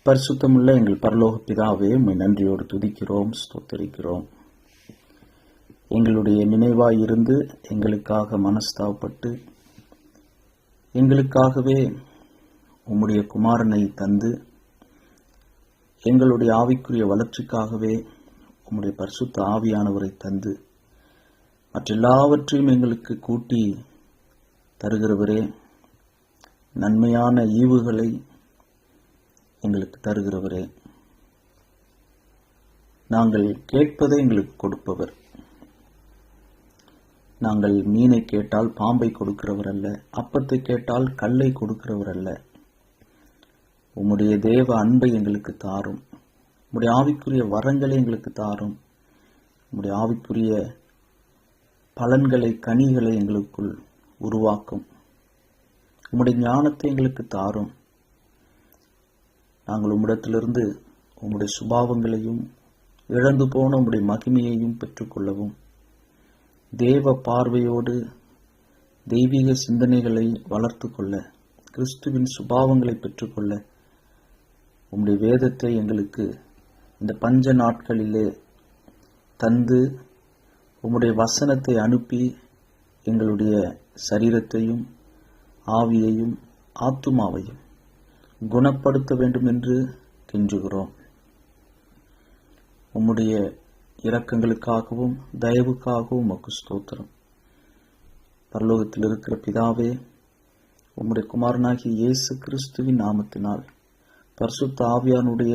பரிசுத்தமுள்ள எங்கள் பரலோக பிதாவே, உம்மை நன்றியோடு துதிக்கிறோம், ஸ்தோத்தரிக்கிறோம். எங்களுடைய நினைவாய் இருந்து எங்களுக்காக மனஸ்தாபப்பட்டு எங்களுக்காகவே உம்முடைய குமாரனை தந்து எங்களுடைய ஆவிக்குரிய வளர்ச்சிக்காகவே உம்முடைய பரிசுத்த ஆவியானவரை தந்து மற்றெல்லாவற்றையும் எங்களுக்கு கூட்டி தருகிறவரே, நன்மையான ஈவுகளை எங்களுக்கு தருகிறவரே, நாங்கள் கேட்பதை எங்களுக்கு கொடுப்பவர். நாங்கள் மீனை கேட்டால் பாம்பை கொடுக்கிறவர் அல்ல, அப்பத்தை கேட்டால் கல்லை கொடுக்கிறவர் அல்ல. உம்முடைய தேவ அன்பை எங்களுக்கு தாரும், உம்முடைய ஆவிக்குரிய வரங்களை எங்களுக்கு தாரும், உம்முடைய ஆவிக்குரிய பலன்களை, கனிகளை எங்களுக்குள் உருவாக்கும். உம்முடைய ஞானத்தை எங்களுக்கு தாரும். நாங்கள் உம்மிடத்திலிருந்து உம்முடைய சுபாவங்களையும் இழந்து போன உம்முடைய மகிமையையும் பெற்றுக்கொள்ளவும், தேவ பார்வையோடு தெய்வீக சிந்தனைகளை வளர்த்து கொள்ள, கிறிஸ்துவின் சுபாவங்களை பெற்றுக்கொள்ள உம்முடைய வேதத்தை எங்களுக்கு இந்த பஞ்ச நாட்களிலே தந்து, உம்முடைய வசனத்தை அனுப்பி எங்களுடைய சரீரத்தையும் ஆவியையும் ஆத்துமாவையும் குணப்படுத்த வேண்டும் என்று கெஞ்சுகிறோம். உம்முடைய இரக்கங்களுக்காகவும் தயவுக்காகவும் உமக்கு ஸ்தோத்திரம். பரலோகத்தில் இருக்கிற பிதாவே, உம்முடைய குமாரனாகிய இயேசு கிறிஸ்துவின் நாமத்தினால் பரிசுத்த ஆவியானுடைய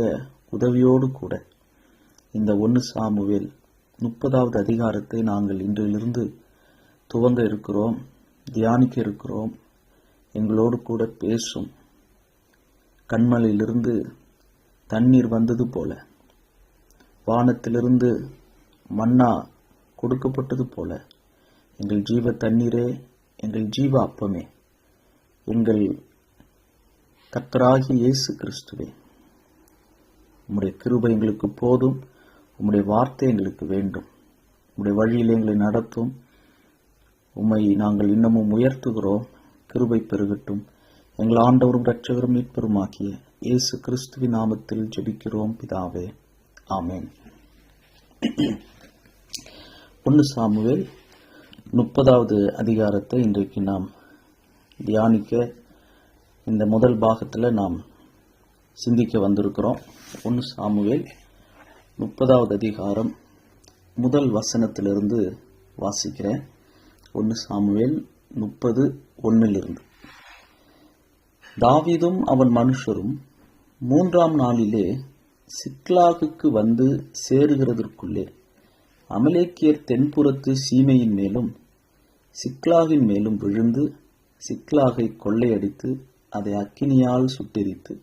உதவியோடு கூட இந்த 1 சாமுவேல் 30வது அதிகாரத்தை நாங்கள் இன்றிலிருந்து துவங்க இருக்கிறோம், தியானிக்க இருக்கிறோம். எங்களோடு கூட பேசும். கண்மலையிலிருந்து தண்ணீர் வந்தது போல, வானத்திலிருந்து மன்னா கொடுக்கப்பட்டது போல, எங்கள் ஜீவ தண்ணீரே, எங்கள் ஜீவ அப்பமே, எங்கள் கர்த்தராகிய இயேசு கிறிஸ்துவே, உம்முடைய கிருபை எங்களுக்கு போதும். உம்முடைய வார்த்தை எங்களுக்கு வேண்டும். உம்முடைய வழியில் எங்களை நடத்தும். உம்மை நாங்கள் இன்னமும் உயர்த்துகிறோம். கிருபை பெருகட்டும். எங்கள் ஆண்டவரும் இரட்சகரும் மீட்பெருமாகிய இயேசு கிறிஸ்துவின் நாமத்தில் ஜெபிக்கிறோம் பிதாவே, ஆமென். 1 சாமுவேல் 30வது அதிகாரத்தை இன்றைக்கு நாம் தியானிக்க இந்த முதல் பாகத்தில் நாம் சிந்திக்க வந்திருக்கிறோம். 1 சாமுவேல் 30வது அதிகாரம் முதல் வசனத்திலிருந்து வாசிக்கிறேன். 1 சாமுவேல் 30:1 தாவீதும் அவன் மனுஷரும் 3ஆம் நாளிலே சிக்லாகுக்கு வந்து சேருகிறதற்குள்ளே அமலேக்கியர் தென்புறத்து சீமையின் மேலும் சிக்லாகின் மேலும் விழுந்து சிக்லாகை கொள்ளையடித்து அதை அக்கினியால் சுட்டெரித்து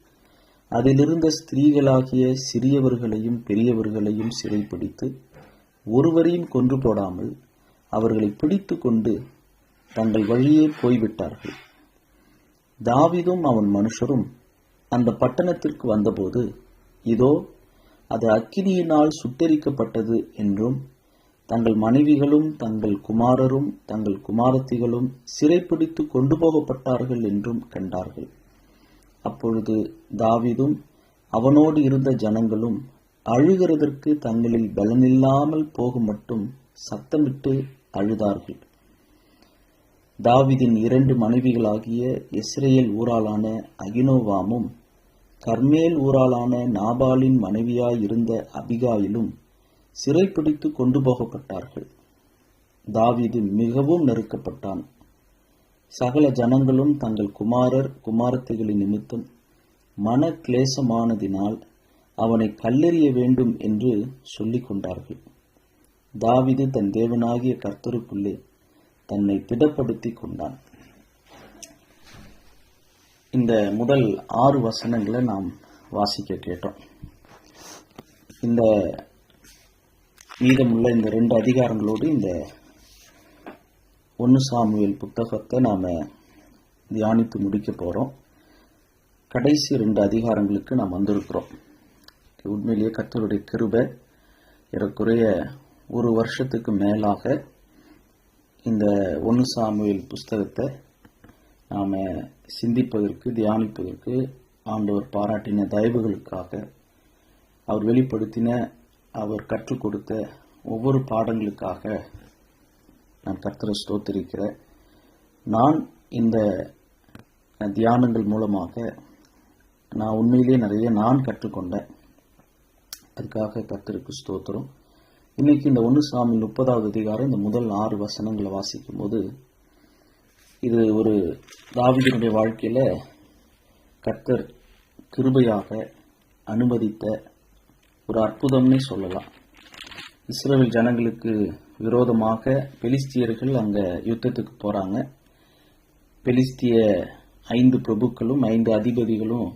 அதிலிருந்த ஸ்திரீகளாகிய சிறியவர்களையும் பெரியவர்களையும் சிறைப்பிடித்து ஒருவரையும் கொன்று போடாமல் அவர்களை பிடித்து கொண்டு தங்கள் வழியே போய்விட்டார்கள். தாவீதும் அவன் மனுஷரும் அந்த பட்டணத்திற்கு வந்தபோது, இதோ அது அக்கினியினால் சுட்டெரிக்கப்பட்டது என்றும் தங்கள் மனைவிகளும் தங்கள் குமாரரும் தங்கள் குமாரத்திகளும் சிறைப்பிடித்து கொண்டு போகப்பட்டார்கள் என்றும் கண்டார்கள். அப்பொழுது தாவீதும் அவனோடு இருந்த ஜனங்களும் அழுகிறதற்கு தங்களில் பலனில்லாமல் போக மட்டும் சத்தமிட்டு அழுதார்கள். தாவீதின் 2 மனைவிகளாகிய இஸ்ரேல் ஊராளான அகினோவாமும் கர்மேல் ஊராளான நாபாலின் மனைவியாயிருந்த அபிகாயிலும் சிறைப்பிடித்து கொண்டு போகப்பட்டார்கள். தாவீது மிகவும் நெருக்கப்பட்டான். சகல ஜனங்களும் தங்கள் குமாரர் குமாரத்திகளின் நிமித்தம் மன கிளேசமானதினால் அவனை கல்லெறிய வேண்டும் என்று சொல்லிக் கொண்டார்கள். தாவீது தன் தேவனாகிய கர்த்தருக்குள்ளே தன்னை திடப்படுத்தி கொண்டான். இந்த முதல் 6 வசனங்களை நாம் வாசிக்க கேட்டோம். இந்த மீதமுள்ள இந்த 2 அதிகாரங்களோடு இந்த 1 சாமுவேல் புத்தகத்தை நாம் தியானித்து முடிக்க போகிறோம். கடைசி 2 அதிகாரங்களுக்கு நாம் வந்திருக்கிறோம். உண்மையிலேயே கர்த்தருடைய கிருபை, ஏறக்குறைய 1 வருஷத்துக்கு மேலாக இந்த 1 சாமுவேல் புஸ்தகத்தை நாம் சிந்திப்பதற்கு, தியானிப்பதற்கு ஆண்டவர் பாராட்டின தயவுகளுக்காக, அவர் வெளிப்படுத்தின, அவர் கற்றுக் கொடுத்த ஒவ்வொரு பாடங்களுக்காக நான் கர்த்தரை ஸ்தோத்திரிக்கிறேன். நான் இந்த தியானங்கள் மூலமாக நான் உண்மையிலேயே நிறைய கற்றுக்கொண்டேன். அதுக்காக கர்த்தருக்கு ஸ்தோத்திரம். இன்னைக்கு இந்த 1 சாமுவேல் 30வது அதிகாரம் இந்த முதல் 6 வசனங்களை வாசிக்கும் போது, இது ஒரு தாவீதுடைய வாழ்க்கையில கர்த்தர் கிருபையாக அனுமதித்த ஒரு அற்புதம்னே சொல்லலாம். இஸ்ரவேல் ஜனங்களுக்கு விரோதமாக பெலிஸ்தியர்கள் அங்க யுத்தத்துக்கு போறாங்க. பெலிஸ்திய 5 பிரபுக்களும் 5 அதிபதிகளும்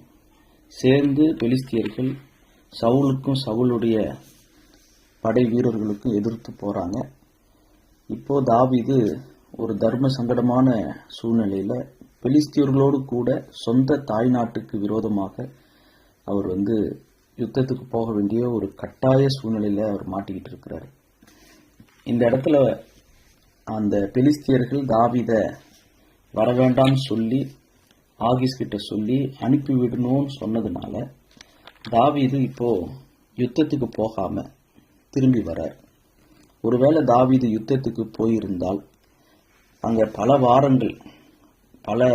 சேர்ந்து பெலிஸ்தியர்கள் சவுலுக்கும் சவுலுடைய படை வீரர்களுக்கும் எதிர்த்து போறாங்க. இப்போ தாவீது ஒரு தர்ம சங்கடமான சூழ்நிலையில பெலிஸ்தியர்களோடு கூட சொந்த தாய்நாட்டுக்கு விரோதமாக அவர் யுத்தத்துக்கு போக வேண்டிய ஒரு கட்டாய சூழ்நிலையில அவர் மாட்டிக்கிட்டு இருக்கிறார். இந்த இடத்துல அந்த பெலிஸ்தியர்கள் தாவீத வர வேண்டாம்னு சொல்லி ஆகீஸ் கிட்ட சொல்லி அனுப்பிவிடணும்னு சொன்னதுனால தாவீது இப்போ யுத்தத்துக்கு போகாம திரும்பி வரார். ஒருவேளை தாவீது யுத்தத்துக்கு போயிருந்தால் அங்க பல வாரங்கள் பல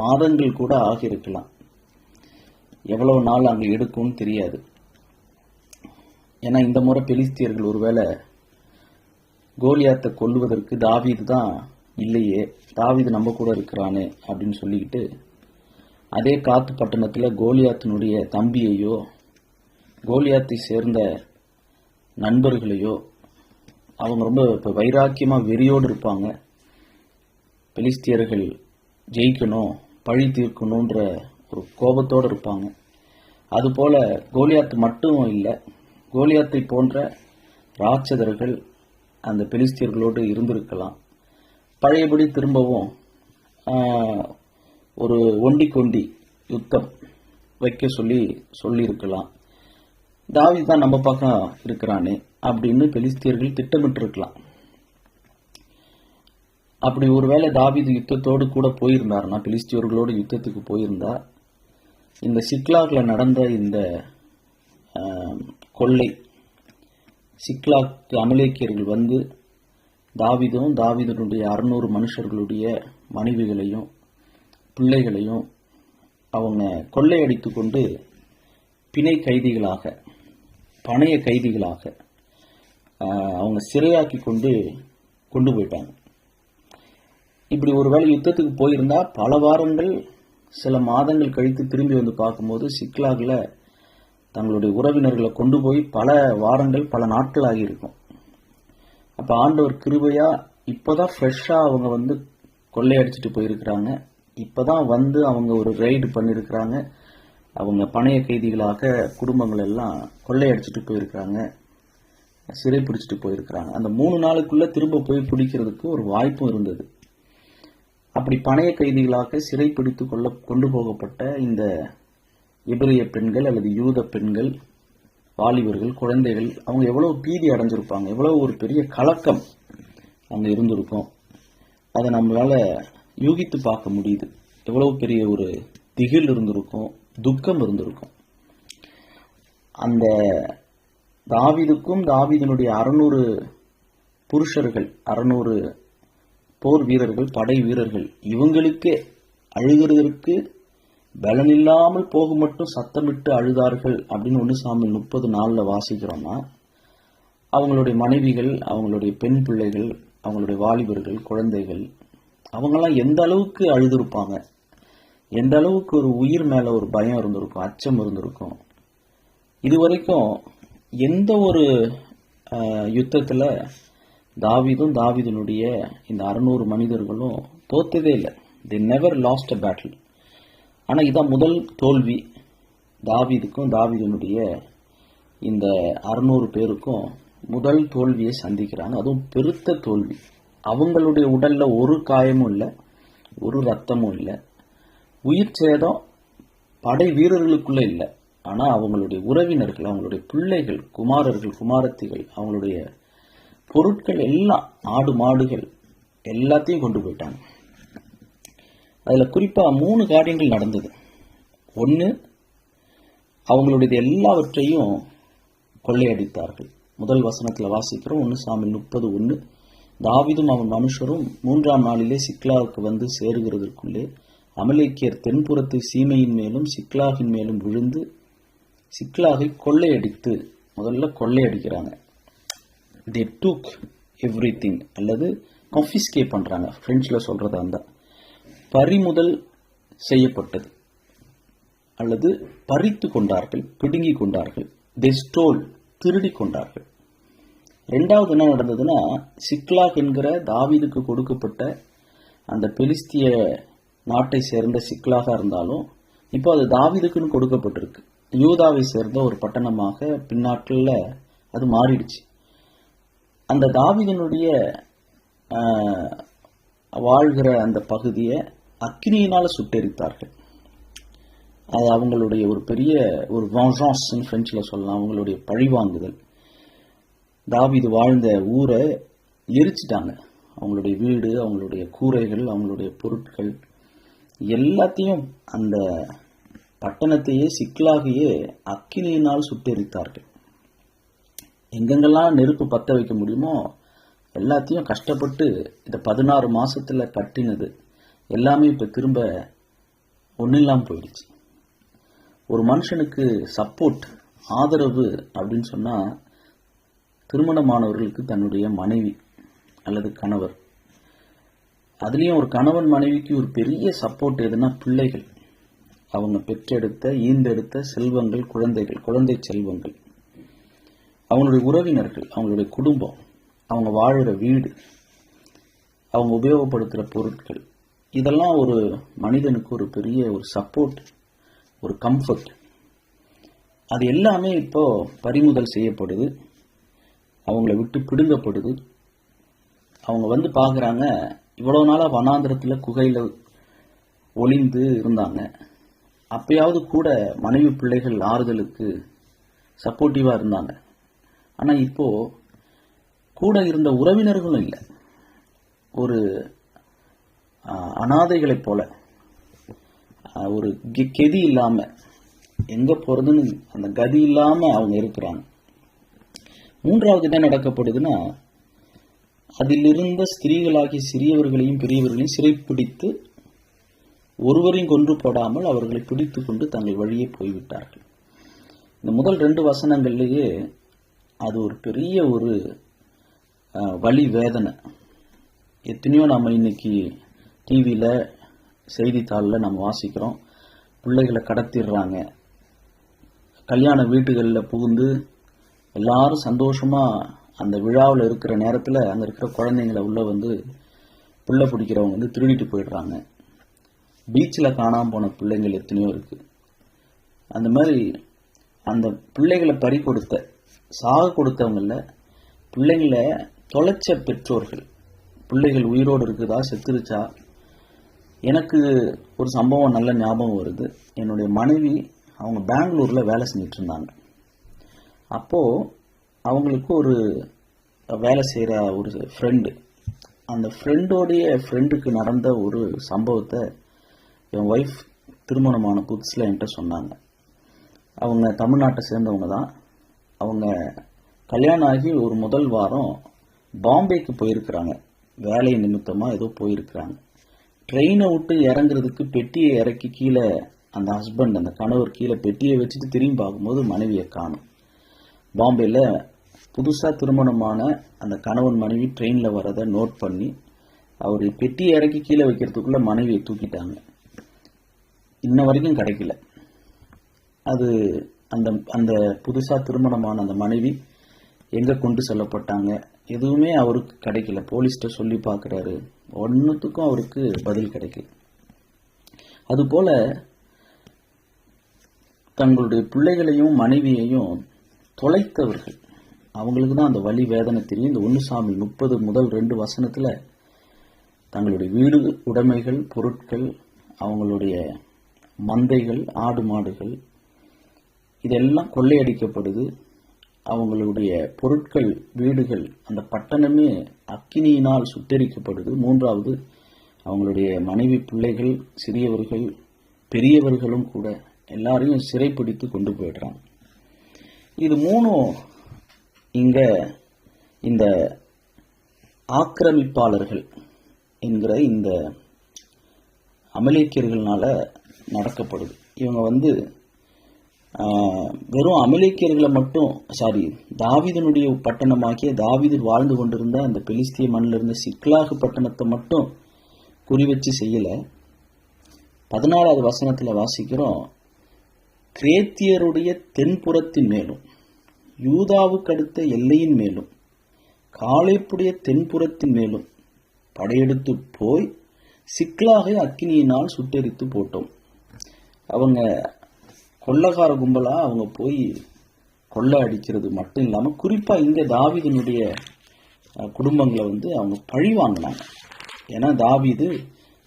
மாதங்கள் கூட ஆகியிருக்கலாம். எவ்வளவு நாள் அங்க எடுக்கும்னு தெரியாது. ஏன்னா இந்த முறை பெலிஸ்தியர்கள் ஒருவேளை கோலியாத்தை கொல்லுவதற்கு தாவீது தான் இல்லையே, தாவீது நம்ம கூட இருக்கிறானே அப்படின்னு சொல்லிக்கிட்டு அதே காத்து பட்டணத்துல கோலியாத்தினுடைய தம்பியையோ கோலியாத்தை சேர்ந்த நண்பர்களையோ அவங்க ரொம்ப வைராக்கியமா வெறியோடு இருப்பாங்க. பெலிஸ்தியர்கள் ஜெயிக்கணும், பழி தீர்க்கணும்ன்ற ஒரு கோபத்தோடு இருப்பாங்க. அதுபோல கோலியாத்து மட்டும் இல்லை, கோலியாத்தை போன்ற ராட்சதர்கள் அந்த பெலிஸ்தியர்களோடு இருந்திருக்கலாம். பழையபடி திரும்பவும் ஒரு ஒண்டி யுத்தம் வைக்க சொல்லியிருக்கலாம். தாவீது தான் நம்ம பக்கம் இருக்கிறானே அப்படின்னு பெலிஸ்தியர்கள் திட்டமிட்டிருக்கலாம். அப்படி ஒருவேளை தாவீது யுத்தத்தோடு கூட போயிருந்தாருன்னா, பெலிஸ்தியர்களோடு யுத்தத்துக்கு போயிருந்தா, இந்த சிக்லாக்ல நடந்த இந்த கொள்ளை, சிக்லாக் அமலேக்கியர்கள் தாவீதும் தாவீதனுடைய 600 மனுஷர்களுடைய மனைவிகளையும் பிள்ளைகளையும் அவங்க கொள்ளையடித்து கொண்டு பிணை கைதிகளாக, பணைய கைதிகளாக அவங்க சிறையாக்கி கொண்டு போயிட்டாங்க. இப்படி ஒருவேளை யுத்தத்துக்கு போயிருந்தா பல வாரங்கள் சில மாதங்கள் கழித்து திரும்பி பார்க்கும்போது சிக்லாக்ல தங்களுடைய உறவினர்களை கொண்டு போய் பல வாரங்கள் பல நாட்கள் ஆகியிருக்கும். அப்ப ஆண்டவர் கிருபையா இப்பதான் ஃப்ரெஷ்ஷா அவங்க கொள்ளையடிச்சிட்டு போயிருக்கிறாங்க. இப்பதான் அவங்க ஒரு ரைடு பண்ணிருக்கிறாங்க. அவங்க பணைய கைதிகளாக குடும்பங்கள் எல்லாம் கொள்ளையடிச்சிட்டு போயிருக்கிறாங்க, சிறை பிடிச்சிட்டு போயிருக்கிறாங்க. அந்த 3 நாளுக்குள்ள திரும்ப போய் பிடிக்கிறதுக்கு ஒரு வாய்ப்பும் இருந்தது. அப்படி பணைய கைதிகளாக சிறை பிடித்து கொண்டு போகப்பட்ட இந்த எபிரிய பெண்கள் அல்லது யூத பெண்கள், வாலிபர்கள், குழந்தைகள் அவங்க எவ்வளவு பீதி அடைஞ்சிருப்பாங்க, எவ்வளவு ஒரு பெரிய கலக்கம் அங்க இருந்திருக்கும். அதை நம்மளால யூகித்து பார்க்க முடியுது. எவ்வளவு பெரிய ஒரு திகில் இருந்திருக்கும், துக்கம் இருந்திருக்கும். அந்த தாவீதுக்கும் தாவீதனுடைய 600 புருஷர்கள், 600 போர் வீரர்கள், படை வீரர்கள், இவங்களுக்கே அழுகிறதற்கு பலனில்லாமல் போக மட்டும் சத்தமிட்டு அழுதார்கள் அப்படின்னு 1 சாமுவேல் 30:4 வாசிக்கிறோம்னா, அவங்களுடைய மனைவிகள், அவங்களுடைய பெண் பிள்ளைகள், அவங்களுடைய வாலிபர்கள், குழந்தைகள் அவங்கெல்லாம் எந்த அளவுக்கு அழுதுருப்பாங்க, எந்த அளவுக்கு ஒரு உயிர் மேல ஒரு பயம் இருந்திருக்கும், அச்சம் இருந்திருக்கும். இதுவரைக்கும் எந்த ஒரு யுத்தத்துல தாவீதும் தாவீதனுடைய இந்த 600 மனிதர்களும் தோத்ததே இல்லை. they never lost a battle. ஆனா இதான் முதல் தோல்வி. தாவீதுக்கும் தாவீதனுடைய இந்த 600 பேருக்கும் முதல் தோல்வியை சந்திக்கிறாங்க. அதுவும் பெருத்த தோல்வி. அவங்களுடைய உடல்ல ஒரு காயமும் இல்லை, ஒரு ரத்தமும் இல்லை, உயிர் சேதம் படை வீரர்களுக்குள்ள இல்லை. ஆனா அவங்களுடைய உறவினர்கள், அவங்களுடைய பிள்ளைகள், குமாரர்கள், குமாரத்திகள், அவங்களுடைய பொருட்கள் எல்லாம், ஆடு மாடுகள் எல்லாத்தையும் கொண்டு போயிட்டாங்க. அதுல குறிப்பா 3 காரியங்கள் நடந்தது. ஒன்று, அவங்களுடைய எல்லாவற்றையும் கொள்ளையடித்தார்கள். முதல் வசனத்தில் வாசிக்கிறோம், 1 சாமுவேல் 30:1. தாவீதும் அவன் மனுஷரும் 3ஆம் நாளிலே சிக்லாகுக்கு வந்து சேருகிறதற்குள்ளே அமலேக்கியர் தென்புறத்து சீமையின் மேலும் சிக்லாகின் மேலும் விழுந்து சிக்லாகை கொள்ளையடித்து, முதல்ல கொள்ளையடிக்கிறாங்க. they took everything அல்லது confiscate பண்றாங்க, பிரெஞ்சில் சொல்றதா இருந்தா பறிமுதல் செய்யப்பட்டது அல்லது பறித்து கொண்டார்கள், பிடுங்கி கொண்டார்கள். they stole, திருடி கொண்டார்கள். ரெண்டாவது என்ன நடந்ததுன்னா, சிக்லாக் என்கிற தாவீதுக்கு கொடுக்கப்பட்ட அந்த பெலிஸ்திய நாட்டை சேர்ந்த சிக்லாக இருந்தாலும் இப்போ அது தாவீதுக்குன்னு கொடுக்கப்பட்டிருக்கு. யூதாவை சேர்ந்த ஒரு பட்டணமாக பின்னாட்களில் அது மாறிடுச்சு. அந்த தாவீதினுடைய வாழ்கிற அந்த பகுதியை அக்கினியினால சுட்டெரித்தார்கள். அது அவங்களுடைய ஒரு பெரிய ஒரு வெஞ்சன்ஸ் பிரெஞ்சில் சொல்லலாம், அவங்களுடைய பழிவாங்குதல். தாவீது வாழ்ந்த ஊரை எரிச்சிட்டாங்க. அவங்களுடைய வீடு, அவங்களுடைய கூரைகள், அவங்களுடைய பொருட்கள் எல்லாத்தையும், அந்த பட்டணத்தையே சிக்லாகையே அக்கினியினால் சுட்டெரித்தார்கள். எங்கெங்கெல்லாம் நெருப்பு பற்ற வைக்க முடியுமோ எல்லாத்தையும் கஷ்டப்பட்டு இந்த 16 மாசத்துல கட்டினது எல்லாமே இப்ப திரும்ப ஒன்றும் இல்லாமல் போயிடுச்சு. ஒரு மனுஷனுக்கு சப்போர்ட், ஆதரவு அப்படின்னு சொன்னா திருமணமானவர்களுக்கு தன்னுடைய மனைவி அல்லது கணவர். அதுலேயும் ஒரு கணவன் மனைவிக்கு ஒரு பெரிய சப்போர்ட் எதுனா பிள்ளைகள், அவங்க பெற்றெடுத்த ஈந்தெடுத்த செல்வங்கள், குழந்தை செல்வங்கள், அவங்களுடைய உறவினர்கள், அவங்களுடைய குடும்பம், அவங்க வாழுற வீடு, அவங்க உபயோகப்படுத்துகிற பொருட்கள், இதெல்லாம் ஒரு மனிதனுக்கு ஒரு பெரிய ஒரு சப்போர்ட், ஒரு கம்ஃபர்ட். அது எல்லாமே இப்போ பறிமுதல் செய்யப்படுது, அவங்கள விட்டு பிடுங்கப்படுது. அவங்க வந்து பார்க்குறாங்க, இவ்வளோ நாளாக வனாந்திரத்தில் குகையில் ஒளிந்து இருந்தாங்க, அப்பயாவது கூட மனைவி பிள்ளைகள் ஆறுதலுக்கு சப்போர்ட்டிவாக இருந்தாங்க. ஆனால் இப்போ கூட இருந்த உறவினர்களும் இல்லை, ஒரு அனாதைகளைப் போல, ஒரு கெதி இல்லாமல், எங்கே போகிறதுன்னு அந்த கதி இல்லாமல் அவங்க இருக்கிறாங்க. மூன்றாவது என்ன நடக்கப்படுதுன்னா, அதிலிருந்த ஸ்திரீகளாகிய சிறியவர்களையும் பெரியவர்களையும் சிறைப்பிடித்து ஒருவரையும் கொன்று போடாமல் அவர்களை பிடித்து கொண்டு தங்கள் வழியே போய்விட்டார்கள். இந்த முதல் 2 வசனங்கள்லேயே அது ஒரு பெரிய ஒரு வலி வேதனை. எத்தனையோ நம்ம இன்னைக்கு டிவியில் செய்தித்தாளில் நம்ம வாசிக்கிறோம், பிள்ளைகளை கடத்திடுறாங்க, கல்யாண வீட்டுகளில் புகுந்து எல்லாரும் சந்தோஷமாக அந்த விழாவில் இருக்கிற நேரத்தில் அங்கே இருக்கிற குழந்தைங்களை உள்ளே வந்து பிள்ளை பிடிக்கிறவங்க வந்து திருடிட்டு போயிடுறாங்க. பீச்சில் காணாமல் போன பிள்ளைங்கள் எத்தனையோ இருக்குது. அந்த மாதிரி அந்த பிள்ளைகளை பறி கொடுத்த, சாக கொடுத்தவங்கள, பிள்ளைங்களை தொலைச்ச பெற்றோர்கள், பிள்ளைகள் உயிரோடு இருக்குதா செத்துருச்சா. எனக்கு ஒரு சம்பவம் நல்ல ஞாபகம் வருது. என்னுடைய மனைவி அவங்க பெங்களூரில் வேலை செஞ்சிட்டு இருந்தாங்க. அப்போது அவங்களுக்கு ஒரு வேலை செய்கிற ஒரு ஃப்ரெண்டு, அந்த ஃப்ரெண்டுக்கு நடந்த ஒரு சம்பவத்தை என் ஒய்ஃப் திருமணமான புதுசில் என்கிட்ட சொன்னாங்க. அவங்க தமிழ்நாட்டை சேர்ந்தவங்க தான். அவங்க கல்யாணம் ஆகி ஒரு முதல் வாரம் பாம்பேக்கு போயிருக்கிறாங்க, வேலை நிமித்தமாக ஏதோ போயிருக்கிறாங்க. ட்ரெயினை விட்டு இறங்குறதுக்கு பெட்டியை இறக்கி கீழே அந்த ஹஸ்பண்ட், அந்த கணவர் கீழே பெட்டியை வச்சுட்டு திரும்பி பார்க்கும்போது மனைவியை காணும். பாம்பேயில் புதுசாக திருமணமான அந்த கணவன் மனைவி ட்ரெயினில் வரதை நோட் பண்ணி அவர் பெட்டியை இறக்கி கீழே வைக்கிறதுக்குள்ளே மனைவியை தூக்கிட்டாங்க. இன்ன வரைக்கும் கிடைக்கல. அது அந்த அந்த புதுசாக திருமணமான அந்த மனைவி எங்கே கொண்டு செல்லப்பட்டாங்க எதுவுமே அவருக்கு கிடைக்கல. போலீஸ்கிட்ட சொல்லி பார்க்குறாரு, ஒன்றுத்துக்கும் அவருக்கு பதில் கிடைக்கல. அதுபோல் தங்களுடைய பிள்ளைகளையும் மனைவியையும் தொலைத்தவர்கள், அவங்களுக்கு தான் அந்த வலி வேதனை தெரியும். இந்த 1 சாமுவேல் 30 முதல் 2 வசனத்தில் தங்களுடைய வீடு உடைமைகள், பொருட்கள், அவங்களுடைய மந்தைகள், ஆடு மாடுகள், இதெல்லாம் கொள்ளையடிக்கப்படுது. அவங்களுடைய பொருட்கள், வீடுகள், அந்த பட்டணமே அக்கினியினால் சுட்டெரிக்கப்படுது. மூன்றாவது, அவங்களுடைய மனைவி பிள்ளைகள், சிறியவர்கள் பெரியவர்களும் கூட எல்லாரையும் சிறைப்பிடித்து கொண்டு போயிடுறாங்க. இது மூணும் இங்க இந்த ஆக்கிரமிப்பாளர்கள் என்கிற இந்த அமலேக்கியர்களால நடக்கப்படுது. இவங்க வெறும் அமலேக்கியர்களை மட்டும் தாவீதனுடைய பட்டணமாகிய தாவீது வாழ்ந்து கொண்டிருந்த அந்த பெலிஸ்திய மண்ணில் இருந்த சிக்லாகு பட்டணத்தை மட்டும் குறி வச்சு செய்யல. 14வது வசனத்துல வாசிக்கிறோம், கிரேத்தியருடைய தென்புறத்தின் மேலும் யூதாவுக்கு அடுத்த எல்லையின் மேலும் காலேப்புடைய தென்புறத்தின் மேலும் படையெடுத்து போய் சிக்லாகை அக்கினியினால் சுட்டெரித்து போட்டோம். அவங்க கொள்ளக்கார கும்பலா அவங்க போய் கொள்ளை அடிக்கிறது மட்டும் இல்லாம குறிப்பா இங்க தாவீதினுடைய குடும்பங்களை அவங்க பழி வாங்கினாங்க. ஏன்னா தாவீது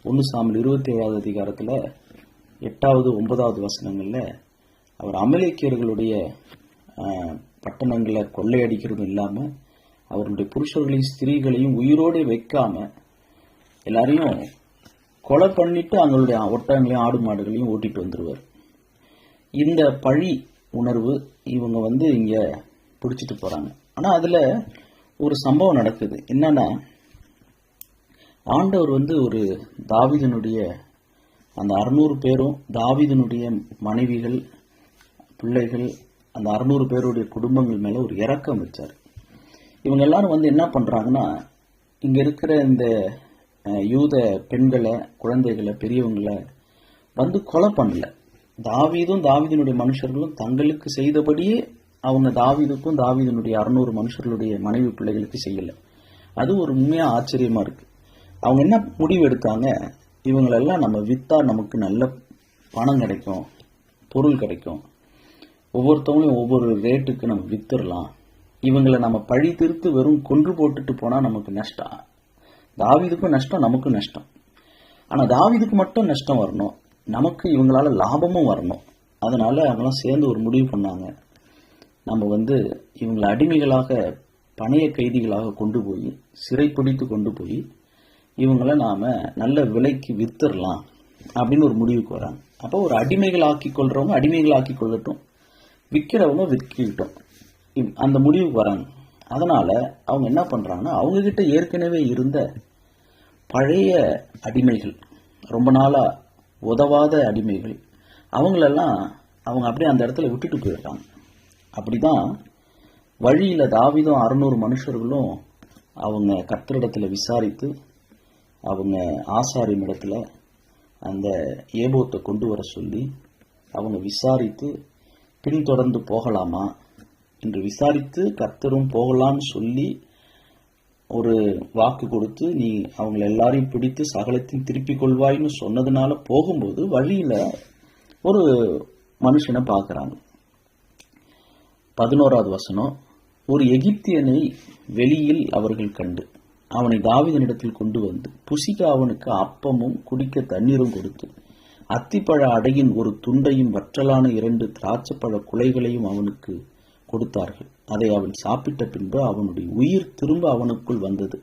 1 சாமுவேல் 27வது அதிகாரத்துல 8வது 9வது வசனங்கள்ல அவர் அமலேக்கியர்களுடைய பட்டணங்களை கொள்ளையடிக்கிறதும் இல்லாம அவருடைய புருஷர்களையும் ஸ்திரீகளையும் உயிரோடு வைக்காம எல்லாரையும் கொலை பண்ணிட்டு அவங்களுடைய ஒட்டகங்களையும் ஆடு மாடுகளையும் ஓட்டிட்டு வந்துருவார். இந்த பழி உணர்வு இவங்க இங்க பிடிச்சிட்டு போறாங்க. ஆனா அதுல ஒரு சம்பவம் நடக்குது. என்னன்னா, ஆண்டவர் ஒரு தாவீதினுடைய அந்த 600 பேரும் தாவீதினுடைய மனைவிகள் பிள்ளைகள் அந்த 600 பேருடைய குடும்பங்கள் மேல ஒரு இரக்கம் வச்சார். இவங்க எல்லாரும் என்ன பண்றாங்கன்னா, இங்க இருக்கிற இந்த யூத பெண்களை குழந்தைகளை பெரியவங்களை கொலை பண்ணல. தாவீதும் தாவீதினுடைய மனுஷர்களும் தங்களுக்கு செய்தபடியே அவங்க தாவீதுக்கும் தாவீதினுடைய 600 மனுஷர்களுடைய மனைவி பிள்ளைகளுக்கு செய்யல. அது ஒரு உண்மையா ஆச்சரியமா இருக்கு. அவங்க என்ன முடிவு எடுத்தாங்க, இவங்களெல்லாம் நம்ம வித்தா நமக்கு நல்ல பணம் கிடைக்கும், பொருள் கிடைக்கும், ஒவ்வொருத்தவங்களையும் ஒவ்வொரு ரேட்டுக்கு நம்ம வித்துடலாம், இவங்களை நம்ம பழி தீர்த்து வெறும் கொன்று போட்டுட்டு போனா நமக்கு நஷ்டம், தாவீதுக்கும் நஷ்டம் நமக்கும் நஷ்டம். ஆனா தாவீதுக்கு மட்டும் நஷ்டம் வரணும், நமக்கு இவங்களால லாபமும் வரணும். அதனால அவங்களாம் சேர்ந்து ஒரு முடிவு பண்ணாங்க, நம்ம இவங்களை அடிமைகளாக பணைய கைதிகளாக கொண்டு போய் சிறைப்பிடித்து கொண்டு போய் இவங்களை நாம நல்ல விலைக்கு வித்துடலாம் அப்படின்னு ஒரு முடிவுக்கு வராங்க. அப்போ ஒரு அடிமைகள் ஆக்கி கொள்றவங்க அடிமைகள் ஆக்கி கொள்ளட்டும், விற்கிறவங்க விற்கிட்டோம், அந்த முடிவுக்கு வராங்க. அதனால அவங்க என்ன பண்றாங்கன்னா, அவங்க கிட்ட ஏற்கனவே இருந்த பழைய அடிமைகள், ரொம்ப நாளா உதவாத அடிமைகள், அவங்களெல்லாம் அவங்க அப்படியே அந்த இடத்துல விட்டுட்டு போயிட்டாங்க. அப்படிதான் வழியில தாவீதும் 600 மனுஷர்களும் அவங்க கர்த்தரிடத்துல விசாரித்து அவங்க ஆசாரியின் இடத்துல அந்த ஏபோத்தை கொண்டு வர சொல்லி அவங்க விசாரித்து பின்தொடர்ந்து போகலாமா என்று விசாரித்து கர்த்தரும் போகலான்னு சொல்லி ஒரு வாக்கு கொடுத்து, நீ அவங்களை எல்லாரையும் பிடித்து சகலத்தையும் திருப்பிக் கொள்வாய்னு சொன்னதுனால போகும்போது வழியில ஒரு மனுஷனை பார்க்கறாங்க. 11வது வசனம், ஒரு எகிப்தியனை வெளியில் அவர்கள் கண்டு அவனை தாவீதினிடத்தில் கொண்டு வந்து புசிக்க அவனுக்கு அப்பமும் குடிக்க தண்ணீரும் கொடுத்து அத்திப்பழ அடையின் ஒரு துண்டையும் வற்றலான 2 திராட்சைப்பழ குலைகளையும் அவனுக்கு கொடுத்தார்கள். அதை அவன் சாப்பிட்ட பின்பு அவனுடைய உயிர் திரும்ப அவனுக்குள் வந்தது.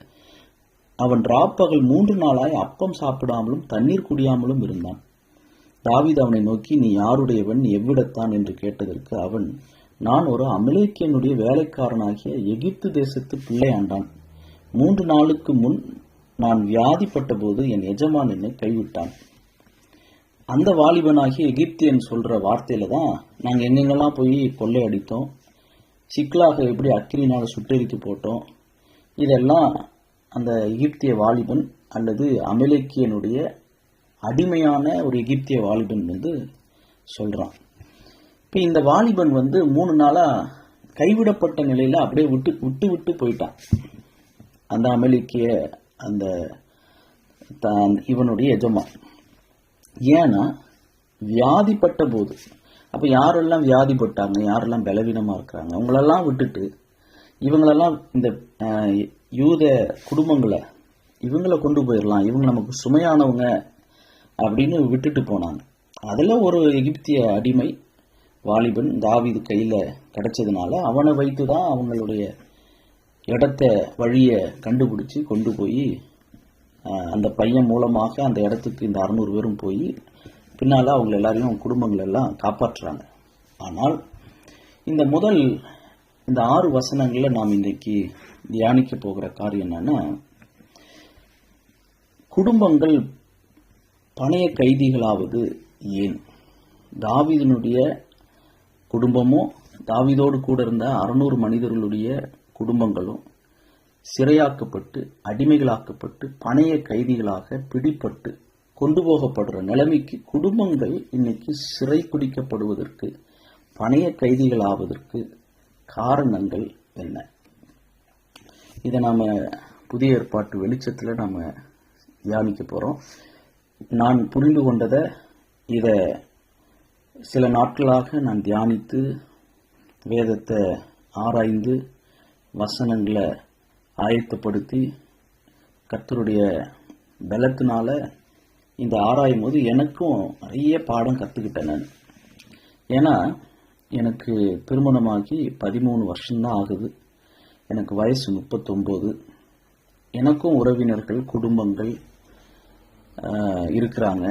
அவன் ராப்பகல் 3 நாளாய் அப்பம் சாப்பிடாமலும் தண்ணீர் குடியாமலும் இருந்தான். தாவீது அவனை நோக்கி, நீ யாருடையவன், எவ்விடத்தான் என்று கேட்டதற்கு அவன், நான் ஒரு அமலேக்கியனுடைய வேலைக்காரனாகிய எகிப்து தேசத்து பிள்ளையாண்டான். 3 நாளுக்கு முன் நான் வியாதிப்பட்ட போது என் எஜமான் என்னை கைவிட்டான். அந்த வாலிபனாகிய எகிப்தியன் சொல்ற வார்த்தையில தான் நாங்க எங்கெங்கெல்லாம் போய் கொள்ளையடித்தோம், சிக்லாக எப்படி அக்கினினால சுட்டெரித்து போட்டோம், இதெல்லாம் அந்த எகிப்திய வாலிபன் அல்லது அமலேக்கியனுடைய அடிமையான ஒரு எகிப்திய வாலிபன் சொல்றான். இப்ப இந்த வாலிபன் 3 நாளா கைவிடப்பட்ட நிலையில அப்படியே விட்டு விட்டு போயிட்டான். அந்த அமலேக்கிய அந்த இவனுடைய எஜமான். ஏன்னா வியாதிப்பட்ட போது, அப்ப யாரெல்லாம் வியாதிப்பட்டாங்க, யாரெல்லாம் பலவீனமா இருக்கிறாங்க, அவங்களெல்லாம் விட்டுட்டு இவங்களெல்லாம் இந்த யூத குடும்பங்களை இவங்களை கொண்டு போயிடலாம், இவங்க நமக்கு சுமையானவங்க அப்படின்னு விட்டுட்டு போனாங்க. அதுல ஒரு எகிப்திய அடிமை வாலிபன் தாவீது கையில கிடைச்சதுனால அவனை வைத்துதான் அவங்களுடைய இடத்த வழிய கண்டுபிடிச்சு கொண்டு போய் அந்த பையன் மூலமாக அந்த இடத்துக்கு இந்த 600 பேரும் போய் பின்னால் அவங்க எல்லாரையும் குடும்பங்கள் எல்லாம் காப்பாற்றுறாங்க. ஆனால் இந்த 6 வசனங்களில் நாம் இன்றைக்கு தியானிக்க போகிற காரியம் என்னன்னா, குடும்பங்கள் பணைய கைதிகளாவது ஏன்? தாவீதினுடைய குடும்பமும் தாவீதோடு கூட இருந்த 600 மனிதர்களுடைய குடும்பங்களும் சிறையாக்கப்பட்டு அடிமைகளாக்கப்பட்டு பணைய கைதிகளாக பிடிப்பட்டு கொண்டு போகப்படுற நிலைமைக்கு குடும்பங்கள் இன்னைக்கு சிறை பிடிக்கப்படுவதற்கு, பணைய கைதிகளாவதற்கு காரணங்கள் என்ன? இதை நாம புதிய ஏற்பாட்டு வெளிச்சத்தில் நாம தியானிக்க போறோம். நான் புரிந்து கொண்டதை இதை சில நாட்களாக நான் தியானித்து வேதத்தை ஆராய்ந்து வசனங்களை ஆயத்தப்படுத்தி கர்த்தருடைய பலத்தினால இந்த ஆராயும் போது எனக்கும் நிறைய பாடம் கற்றுக்கிட்டேன் நான். ஏன்னா எனக்கு திருமணமாகி 13 வருஷம்தான் ஆகுது. எனக்கு வயசு 39. எனக்கும் உறவினர்கள், குடும்பங்கள் இருக்கிறாங்க,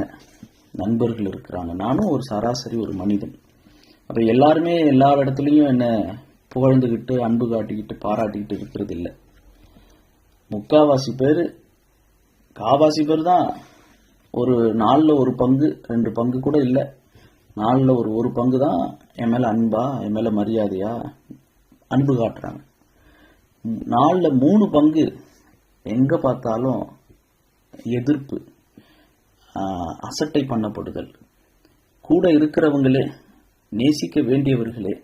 நண்பர்கள் இருக்கிறாங்க. நானும் ஒரு சராசரி ஒரு மனிதன். அப்போ எல்லாருமே எல்லா இடத்துலையும் என்ன புகழ்ந்துக்கிட்டு அன்பு காட்டிக்கிட்டு பாராட்டிக்கிட்டு இருக்கிறது இல்லை. முக்காவாசி பேர், காவாசி பேர் தான் ஒரு 4ல் 1 பங்கு 2 பங்கு கூட இல்லை, 4ல் ஒரு பங்கு தான் என் மேலே அன்பா, என் மேலே மரியாதையா அன்பு காட்டுறாங்க. 4ல் 3 பங்கு எங்கே பார்த்தாலும் எதிர்ப்பு, அசட்டை பண்ணப்படுதல், கூட இருக்கிறவங்களே, நேசிக்க வேண்டியவர்களே,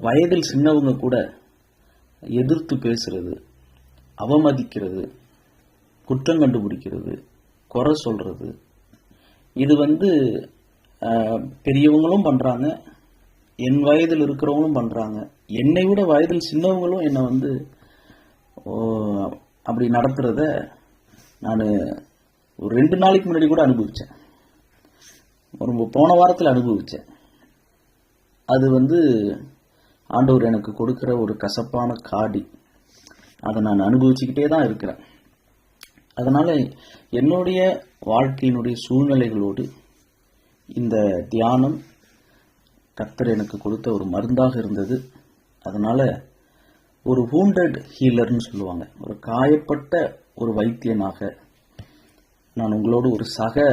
வயதில் சின்னவங்க கூட எதிர்த்து பேசுறது, அவமதிக்கிறது, குற்றம் கண்டுபிடிக்கிறது, குறை சொல்றது. இது பெரியவங்களும் பண்றாங்க, என் வயதில் இருக்கிறவங்களும் பண்றாங்க, என்னை விட வயதில் சின்னவங்களும் என்னை அப்படி நடத்துறத நான் ஒரு 2 நாளைக்கு முன்னாடி கூட அனுபவிச்சேன். போன வாரத்தில் அனுபவிச்சேன். அது ஆண்டவர் எனக்கு கொடுக்கிற ஒரு கசப்பான காடி. அதை நான் அனுபவிச்சுக்கிட்டே தான் இருக்கிறேன். அதனால என்னுடைய வாழ்க்கையினுடைய சூழ்நிலைகளோடு இந்த தியானம் கர்த்தர் எனக்கு கொடுத்த ஒரு மருந்தாக இருந்தது. அதனால ஒரு வூண்டட் ஹீலர்னு சொல்லுவாங்க, ஒரு காயப்பட்ட ஒரு வைத்தியனாக நான் உங்களோடு ஒரு சக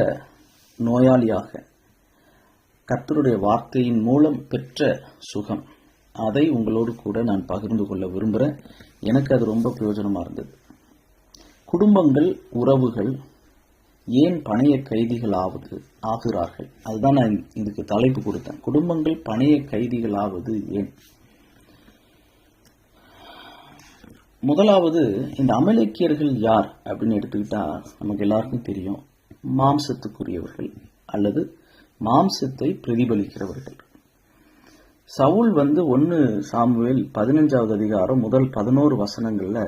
நோயாளியாக கர்த்தருடைய வார்த்தையின் மூலம் பெற்ற சுகம், அதை உங்களோடு கூட நான் பகிர்ந்து கொள்ள விரும்புகிறேன். எனக்கு அது ரொம்ப பிரயோஜனமாக இருந்தது. குடும்பங்கள், உறவுகள் ஏன் பணைய கைதிகள் ஆகிறார்கள்? அதுதான் நான் இதுக்கு தலைப்பு கொடுத்தேன். குடும்பங்கள் பணைய கைதிகள் ஆவது ஏன்? முதலாவது, இந்த அமலேக்கியர்கள் யார் அப்படின்னு எடுத்துக்கிட்டா நமக்கு எல்லாருக்கும் தெரியும். மாம்சத்துக்குரியவர்கள் அல்லது மாம்சத்தை பிரதிபலிக்கிறவர்கள். சவுல் 1 சாமுவேல் 15வது அதிகாரம் முதல் 11 வசனங்கள்ல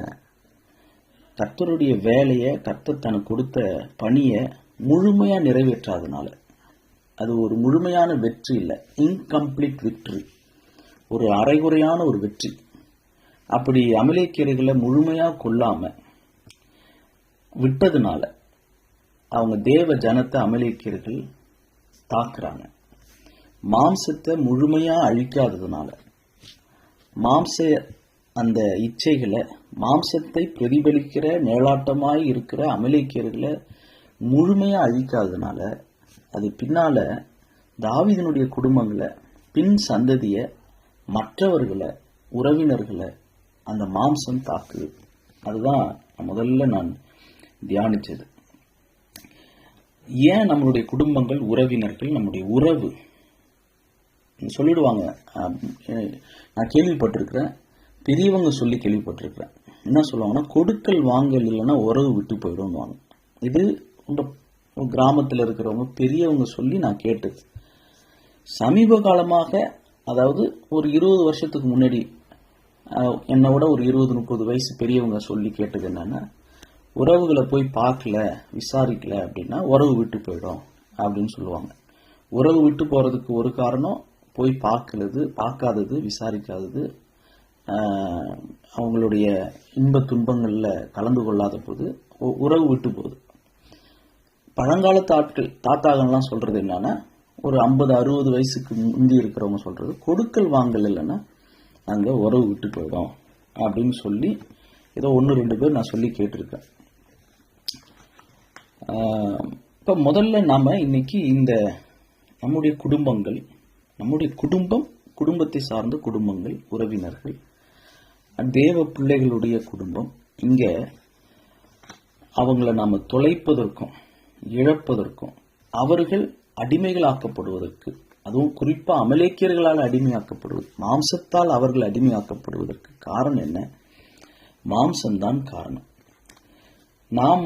கர்த்தருடைய வேலையை, கர்த்தர் தனக்கு கொடுத்த பணியை முழுமையா நிறைவேற்றாதனால, அது ஒரு முழுமையான வெற்றி இல்லை, இன்கம்ப்ளீட் விக்டரி, ஒரு அரைகுறையான ஒரு வெற்றி. அப்படி அமலேக்கியர்களை முழுமையா கொல்லாம விட்டதுனால அவங்க தேவ ஜனத்தை அமலேக்கியர்கள் தாக்குறாங்க. மாம்சத்தை முழுமையா அழிக்காததுனால, மாம்ச அந்த இச்சைகளை, மாம்சத்தை பிரதிபலிக்கிற மேலாட்டமாய் இருக்கிற அமலேக்கியர்களை முழுமையா அழிக்காததுனால, அது பின்னால தாவீதினுடைய குடும்பங்களை, பின் சந்ததிய, மற்றவர்களை, உறவினர்களை அந்த மாம்சம் தாக்குது. அதுதான் முதல்ல நான் தியானிச்சது. ஏன் நம்மளுடைய குடும்பங்கள், உறவினர்கள், நம்முடைய உறவு சொல்லிடுவாங்க. நான் கேள்விப்பட்டிருக்கிறேன், பெரியவங்க சொல்லி கேள்விப்பட்டிருக்கிறேன். என்ன சொல்லுவாங்கன்னா, கொடுக்கல் வாங்கல் இல்லைன்னா உறவு விட்டு போயிடுவாங்க. இது கிராமத்தில் இருக்கிறவங்க பெரியவங்க சொல்லி நான் கேட்டது. சமீப காலமாக, அதாவது ஒரு 20 வருஷத்துக்கு முன்னாடி, என்னை விட ஒரு 20-30 வயசு பெரியவங்க சொல்லி கேட்டது என்னன்னா, உறவுகளை போய் பார்க்கல, விசாரிக்கல அப்படின்னா உறவு விட்டு போயிடும் அப்படின்னு சொல்லுவாங்க. உறவு விட்டு போறதுக்கு ஒரு காரணம், போய் பார்க்காதது, விசாரிக்காதது, அவங்களுடைய இன்ப துன்பங்கள்ல கலந்து கொள்ளாத போது உறவு விட்டு போகுது. பழங்காலத்து ஆட்கள் தாத்தாகலாம் சொல்றது என்னன்னா, ஒரு 50-60 வயசுக்கு முந்தி இருக்கிறவங்க சொல்றது, கொடுக்கல் வாங்கல் இல்லைன்னா அங்க உறவு விட்டு போயிடும் அப்படின்னு சொல்லி ஏதோ 1-2 பேர் நான் சொல்லி கேட்டிருக்கேன். இப்ப முதல்ல நாம இன்னைக்கு இந்த நம்முடைய குடும்பங்கள், நம்முடைய குடும்பத்தை சார்ந்த குடும்பங்கள், உறவினர்கள், தேவ பிள்ளைகளுடைய குடும்பம், இங்க அவங்கள நாம தொலைப்பதற்கும் இழப்பதற்கும், அவர்கள் அடிமைகளாக்கப்படுவதற்கு, அதுவும் குறிப்பா அமலேக்கியர்களால் அடிமையாக்கப்படுவது, மாம்சத்தால் அவர்கள் அடிமையாக்கப்படுவதற்கு காரணம் என்ன? மாம்சம்தான் காரணம். நாம்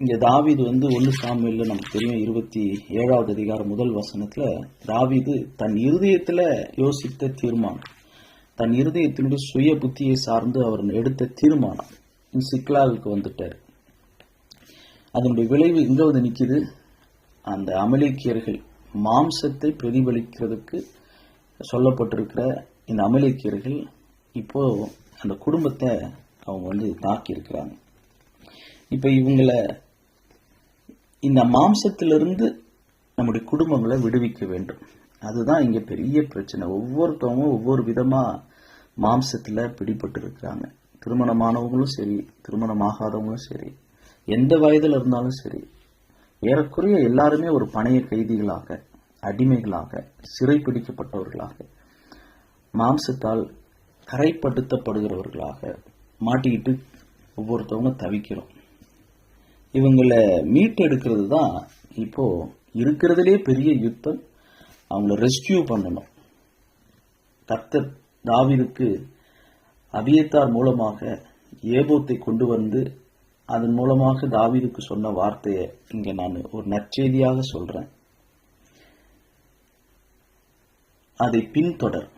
இங்க தாவீது 1 சாமுவேல்ல நமக்கு தெரியும் 27வது அதிகாரம் 1 வசனத்துல தாவீது தன் இருதயத்துல யோசித்த தீர்மானம், தன் இருதயத்தினுடைய சுய புத்தியை சார்ந்து அவர் எடுத்த தீர்மானம் சிக்லாவுக்கு வந்துட்டார். அதனுடைய விளைவு இங்க நிக்குது. அந்த அமலேக்கியர்கள் மாம்சத்தை பிரதிபலிக்கிறதுக்கு சொல்லப்பட்டிருக்கிற இந்த அமலேக்கியர்கள் இப்போ அந்த குடும்பத்தை அவங்க தாக்கி இருக்கிறாங்க. இப்ப இவங்களை இந்த மாம்சத்திலிருந்து நம்முடைய குடும்பங்களை விடுவிக்க வேண்டும். அதுதான் இங்க பெரிய பிரச்சனை. ஒவ்வொருத்தவங்க ஒவ்வொரு விதமா மாம்சத்துல பிடிபட்டு இருக்கிறாங்க. திருமணமானவங்களும் சரி, திருமணமாகாதவங்களும் சரி, எந்த வயதுல இருந்தாலும் சரி, ஏறக்குறைய எல்லாருமே ஒரு பணைய கைதிகளாக, அடிமைகளாக, சிறைப்பிடிக்கப்பட்டவர்களாக, மாம்சத்தால் கரைப்படுத்தப்படுகிறவர்களாக மாட்டிக்கிட்டு ஒவ்வொருத்தவங்க தவிக்கிறோம். இவங்களை மீட்டெடுக்கிறது தான் இப்போ இருக்கிறதுலே பெரிய யுத்தம். அவங்கள ரெஸ்கியூ பண்ணணும். கர்த்தர் தாவீதுக்கு அபியத்தார் மூலமாக ஏபோத்தை கொண்டு வந்து அதன் மூலமாக தாவீதுக்கு சொன்ன வார்த்தையை இங்க நான் ஒரு நற்செய்தியாக சொல்றேன். அதை பின்தொடர்,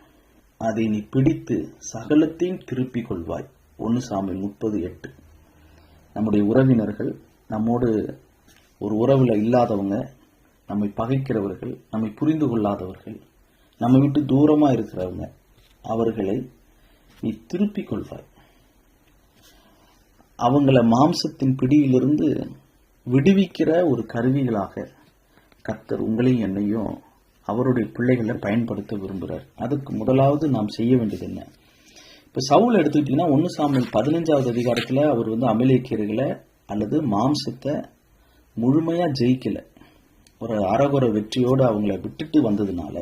அதை நீ பிடித்து சகலத்தையும் திருப்பிக் கொள்வாய். 1 சாமுவேல் 30:8. நம்முடைய உறவினர்கள், நம்மோடு ஒரு உறவுல இல்லாதவங்க, நம்மை பகைக்கிறவர்கள், நம்மை புரிந்து கொள்ளாதவர்கள், நம்மை விட்டு தூரமா இருக்கிறவங்க, அவர்களை நீ திருப்பிக் கொள்வாய். அவங்கள மாம்சத்தின் பிடியிலிருந்து விடுவிக்கிற ஒரு கருவிகளாக கர்த்தர் உங்களையும் என்னையும் அவருடைய பிள்ளைகளை பயன்படுத்த விரும்புகிறார். அதுக்கு முதலாவது நாம் செய்ய வேண்டியது என்ன? இப்ப சவுல் எடுத்துக்கிட்டீங்கன்னா 1 சாமுவேல் 15வது அதிகாரத்துல அவர் அமலேக்கியர்களை அல்லது மாம்சத்தை முழுமையா ஜெயிக்கல, ஒரு அரகுர வெற்றியோடு அவங்கள விட்டுட்டு வந்ததுனால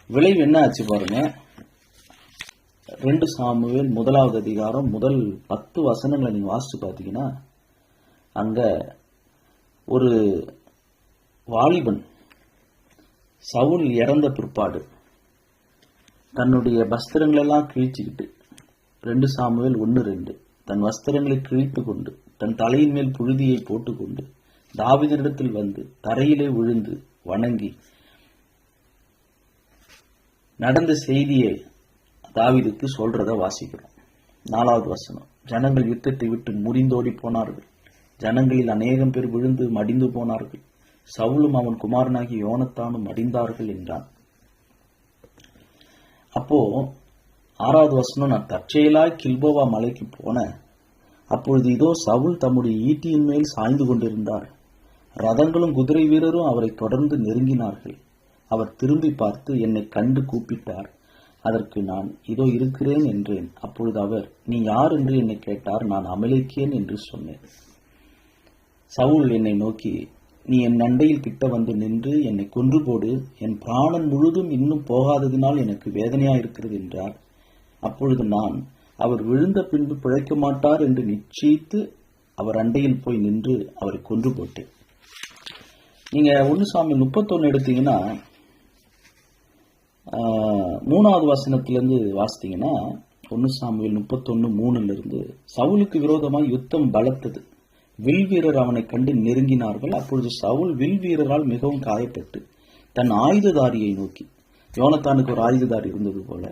விளைவு என்ன ஆச்சு பாருங்க. 2 சாமுவேல் 1வது அதிகாரம் முதல் 10 வசனங்களை நீங்க வாசிச்சு பார்த்தீங்கன்னா, அங்க ஒரு வாலிபன் சவுல் இறந்த பிற்பாடு தன்னுடைய வஸ்திரங்களெல்லாம் கிழிச்சுக்கிட்டு, 2 சாமுவேல் 1:2, தன் வஸ்திரங்களை கிழித்து கொண்டு தன் தலையின் மேல் புழுதியை போட்டுக்கொண்டு தாவீதினிடத்தில் வந்து தரையிலே விழுந்து வணங்கி நடந்த செய்தியை தாவீதுக்கு சொல்றத வாசிக்கிறோம். 4வது வசனம், ஜனங்கள் யுத்தத்தை விட்டு முறிந்தோடி போனார்கள், ஜனங்களில் அநேகம் பேர் விழுந்து மடிந்து போனார்கள், சவுலும் அவன் குமாரனாகி யோனத்தானும் மடிந்தார்கள் என்றான். அப்போ 6வது வசனம், நான் தற்செயலாய் கில்போவா மலைக்கு போனேன், அப்பொழுது இதோ சவுல் தம்முடைய ஈட்டியின் மேல் சாய்ந்து கொண்டிருந்தார், ரதங்களும் குதிரை வீரரும் அவரை தொடர்ந்து நெருங்கினார்கள், அவர் திரும்பி பார்த்து என்னை கண்டு கூப்பிட்டார், அதற்கு நான் இதோ இருக்கிறேன் என்றேன். அப்பொழுது அவர், நீ யார் என்று என்னை கேட்டார், நான் அமலேக்கியன் என்று சொன்னேன். சவுல் என்னை நோக்கி, நீ என் அண்டையில் கிட்ட வந்து நின்று என்னை கொன்று போடு, என் பிராணன் முழுதும் இன்னும் போகாததினால் எனக்கு வேதனையா இருக்கிறது என்றார். அப்பொழுது நான், அவர் விழுந்த பின்பு பிழைக்க மாட்டார் என்று நிச்சயித்து அவர் அண்டையில் போய் நின்று அவரை கொன்று போட்டேன். நீங்க 1 சாமுவேல் 31 எடுத்தீங்கன்னா 3வது வசனத்திலிருந்து வாசித்தீங்கன்னா, 1 சாமுவேல் 31:3 சவுலுக்கு விரோதமாய் யுத்தம் பலத்தது, வில் வீரர் அவனை கண்டு நெருங்கினார்கள், அப்பொழுது சவுல் வில் வீரரால் மிகவும் காயப்பட்டு தன் ஆயுததாரியை நோக்கி, யோனத்தானுக்கு ஒரு ஆயுததாரி இருந்தது போல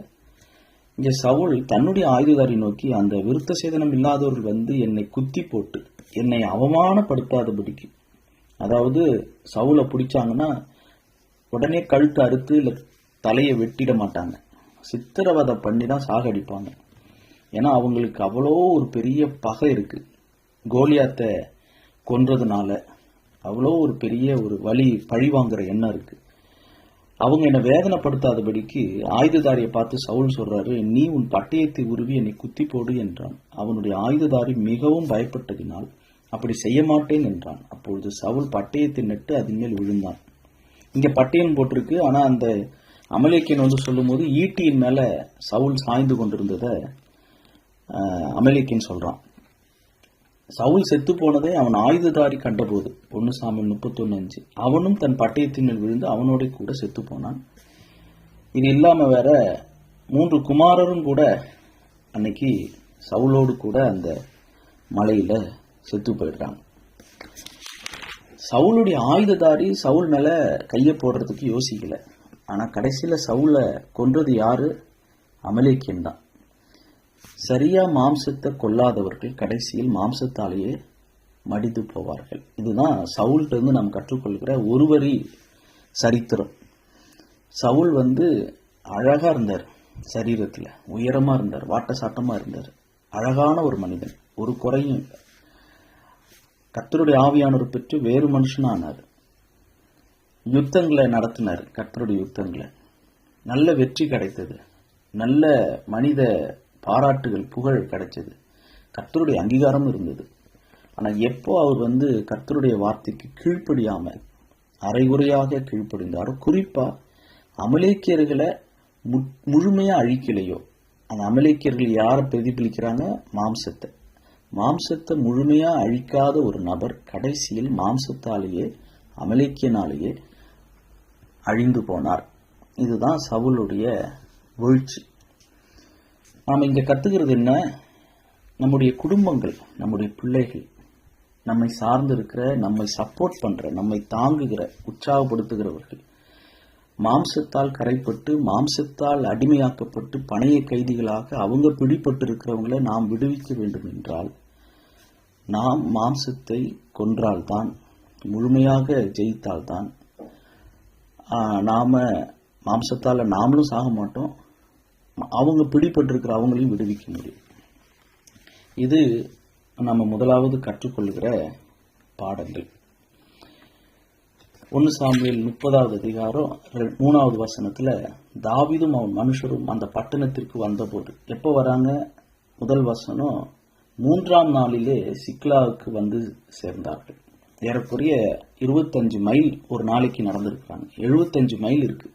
இங்க சவுல் தன்னுடைய ஆயுததாரி நோக்கி, அந்த விருத்த சேதனம் இல்லாதவர்கள் வந்து என்னை குத்தி போட்டு என்னை அவமானப்படுத்தாதபடிக்கு, அதாவது சவுலை பிடிச்சாங்கன்னா உடனே கழுத்து அறுத்து இல்ல தலையை வெட்டிட மாட்டாங்க, சித்திரவதை பண்ணி தான் சாகடிப்பாங்க. ஏன்னா அவங்களுக்கு அவ்வளோ ஒரு பெரிய பகை இருக்கு. கோலியாத்தை கொன்றதுனால, அவ்வளோ ஒரு பெரிய ஒரு வலி பழி வாங்குற எண்ணம் இருக்கு. அவங்க என்னை வேதனைப்படுத்தாதபடிக்கு ஆயுததாரியை பார்த்து சவுல் சொல்றாரு, நீ உன் பட்டயத்தை உருவி என்னை குத்தி போடு என்றான். அவனுடைய ஆயுததாரி மிகவும் பயப்பட்டதினால் அப்படி செய்ய மாட்டேன் என்றான். அப்பொழுது சவுல் பட்டயத்தை நட்டு அதன் மேல் விழுந்தான். இங்க பட்டயம் போட்டிருக்கு, ஆனா அந்த அமலேக்கியன் சொல்லும் போது ஈட்டியின் மேல சவுல் சாய்ந்து கொண்டிருந்தத அமலேக்கியன் சொல்றான். சவுல் செத்து போனதை அவன் ஆயுததாரி கண்டபோது 1 சாமுவேல் 31:5 அவனும் தன் பட்டயத்தின் மேல் விழுந்து அவனோட கூட செத்து போனான். இது இல்லாம வேற 3 குமாரரும் கூட அன்னைக்கு சவுலோடு கூட அந்த மலையில செத்து போயிடுறாங்க. சவுளுடைய ஆயுததாரி சவுல் மேல கைய போடுறதுக்கு யோசிக்கல. ஆனா கடைசியில சவுல கொன்றது யாரு? அமலேக்கியன் தான். சரியா மாம்சத்தை கொல்லாதவர்கள் கடைசியில் மாம்சத்தாலேயே மடிந்து போவார்கள். இதுதான் சவுல்கிட்ட இருந்து நாம் கற்றுக்கொள்கிற ஒரு வரி சரித்திரம். சவுல் அழகா இருந்தார், சரீரத்துல உயரமா இருந்தார், வாட்ட சாட்டமா இருந்தார், அழகான ஒரு மனிதன், ஒரு குறையும் இல்லை. கர்த்தருடைய ஆவியானவர் பெற்று வேறு மனுஷனானார். யுத்தங்களை நடத்தினார், கர்த்தருடைய யுத்தங்களை. நல்ல வெற்றி கிடைத்தது, நல்ல மனித பாராட்டுகள் புகழ் கிடைச்சது, கர்த்தருடைய அங்கீகாரம் இருந்தது. ஆனா எப்போ அவர் கர்த்தருடைய வார்த்தைக்கு கீழ்ப்படியாம அரைகுறையாக கீழ்ப்படிந்தாரோ, குறிப்பா அமலேக்கியர்களை முழுமையா அழிக்கலையோ, அந்த அமலேக்கியர்கள் யாரை பிரதிபலிக்கிறாங்க? மாம்சத்தை முழுமையா அழிக்காத ஒரு நபர் கடைசியில் மாம்சத்தாலேயே அமலேக்கியனாலேயே அழிந்து போனார். இதுதான் சவுலுடைய வீழ்ச்சி. நாம் இங்க கத்துக்கிறது என்ன? நம்முடைய குடும்பங்கள், நம்முடைய பிள்ளைகள், நம்மை சார்ந்து இருக்கிற, நம்மை சப்போர்ட் பண்ற, நம்மை தாங்குகிற, உற்சாகப்படுத்துகிறவர்கள் மாம்சத்தால் கரைப்பட்டு, மாம்சத்தால் அடிமையாக்கப்பட்டு, பணைய கைதிகளாக அவங்க பிடிப்பட்டு இருக்கிறவங்களை நாம் விடுவிக்க வேண்டும் என்றால், நாம் மாம்சத்தை கொன்றால்தான், முழுமையாக ஜெயித்தால்தான் நாம மாம்சத்தால நாமளும் சாக மாட்டோம், அவங்க பிடிப்பட்டிருக்கிற அவங்களையும் விடுவிக்க முடியும். இது நம்ம முதலாவது கற்றுக்கொள்கிற பாடங்கள். 1 சாமுவேல் 30வது அதிகாரம் 3வது வசனத்துல தாவீதும் அவன் மனுஷரும் அந்த பட்டணத்திற்கு வந்தபோது, எப்போ வராங்க? முதல் வசனம், 3ஆம் நாளிலே சிக்லாவுக்கு சேர்ந்தார்கள். ஏறக்குறைய 25 மைல் ஒரு நாளைக்கு நடந்திருக்காங்க. 75 மைல் இருக்கு.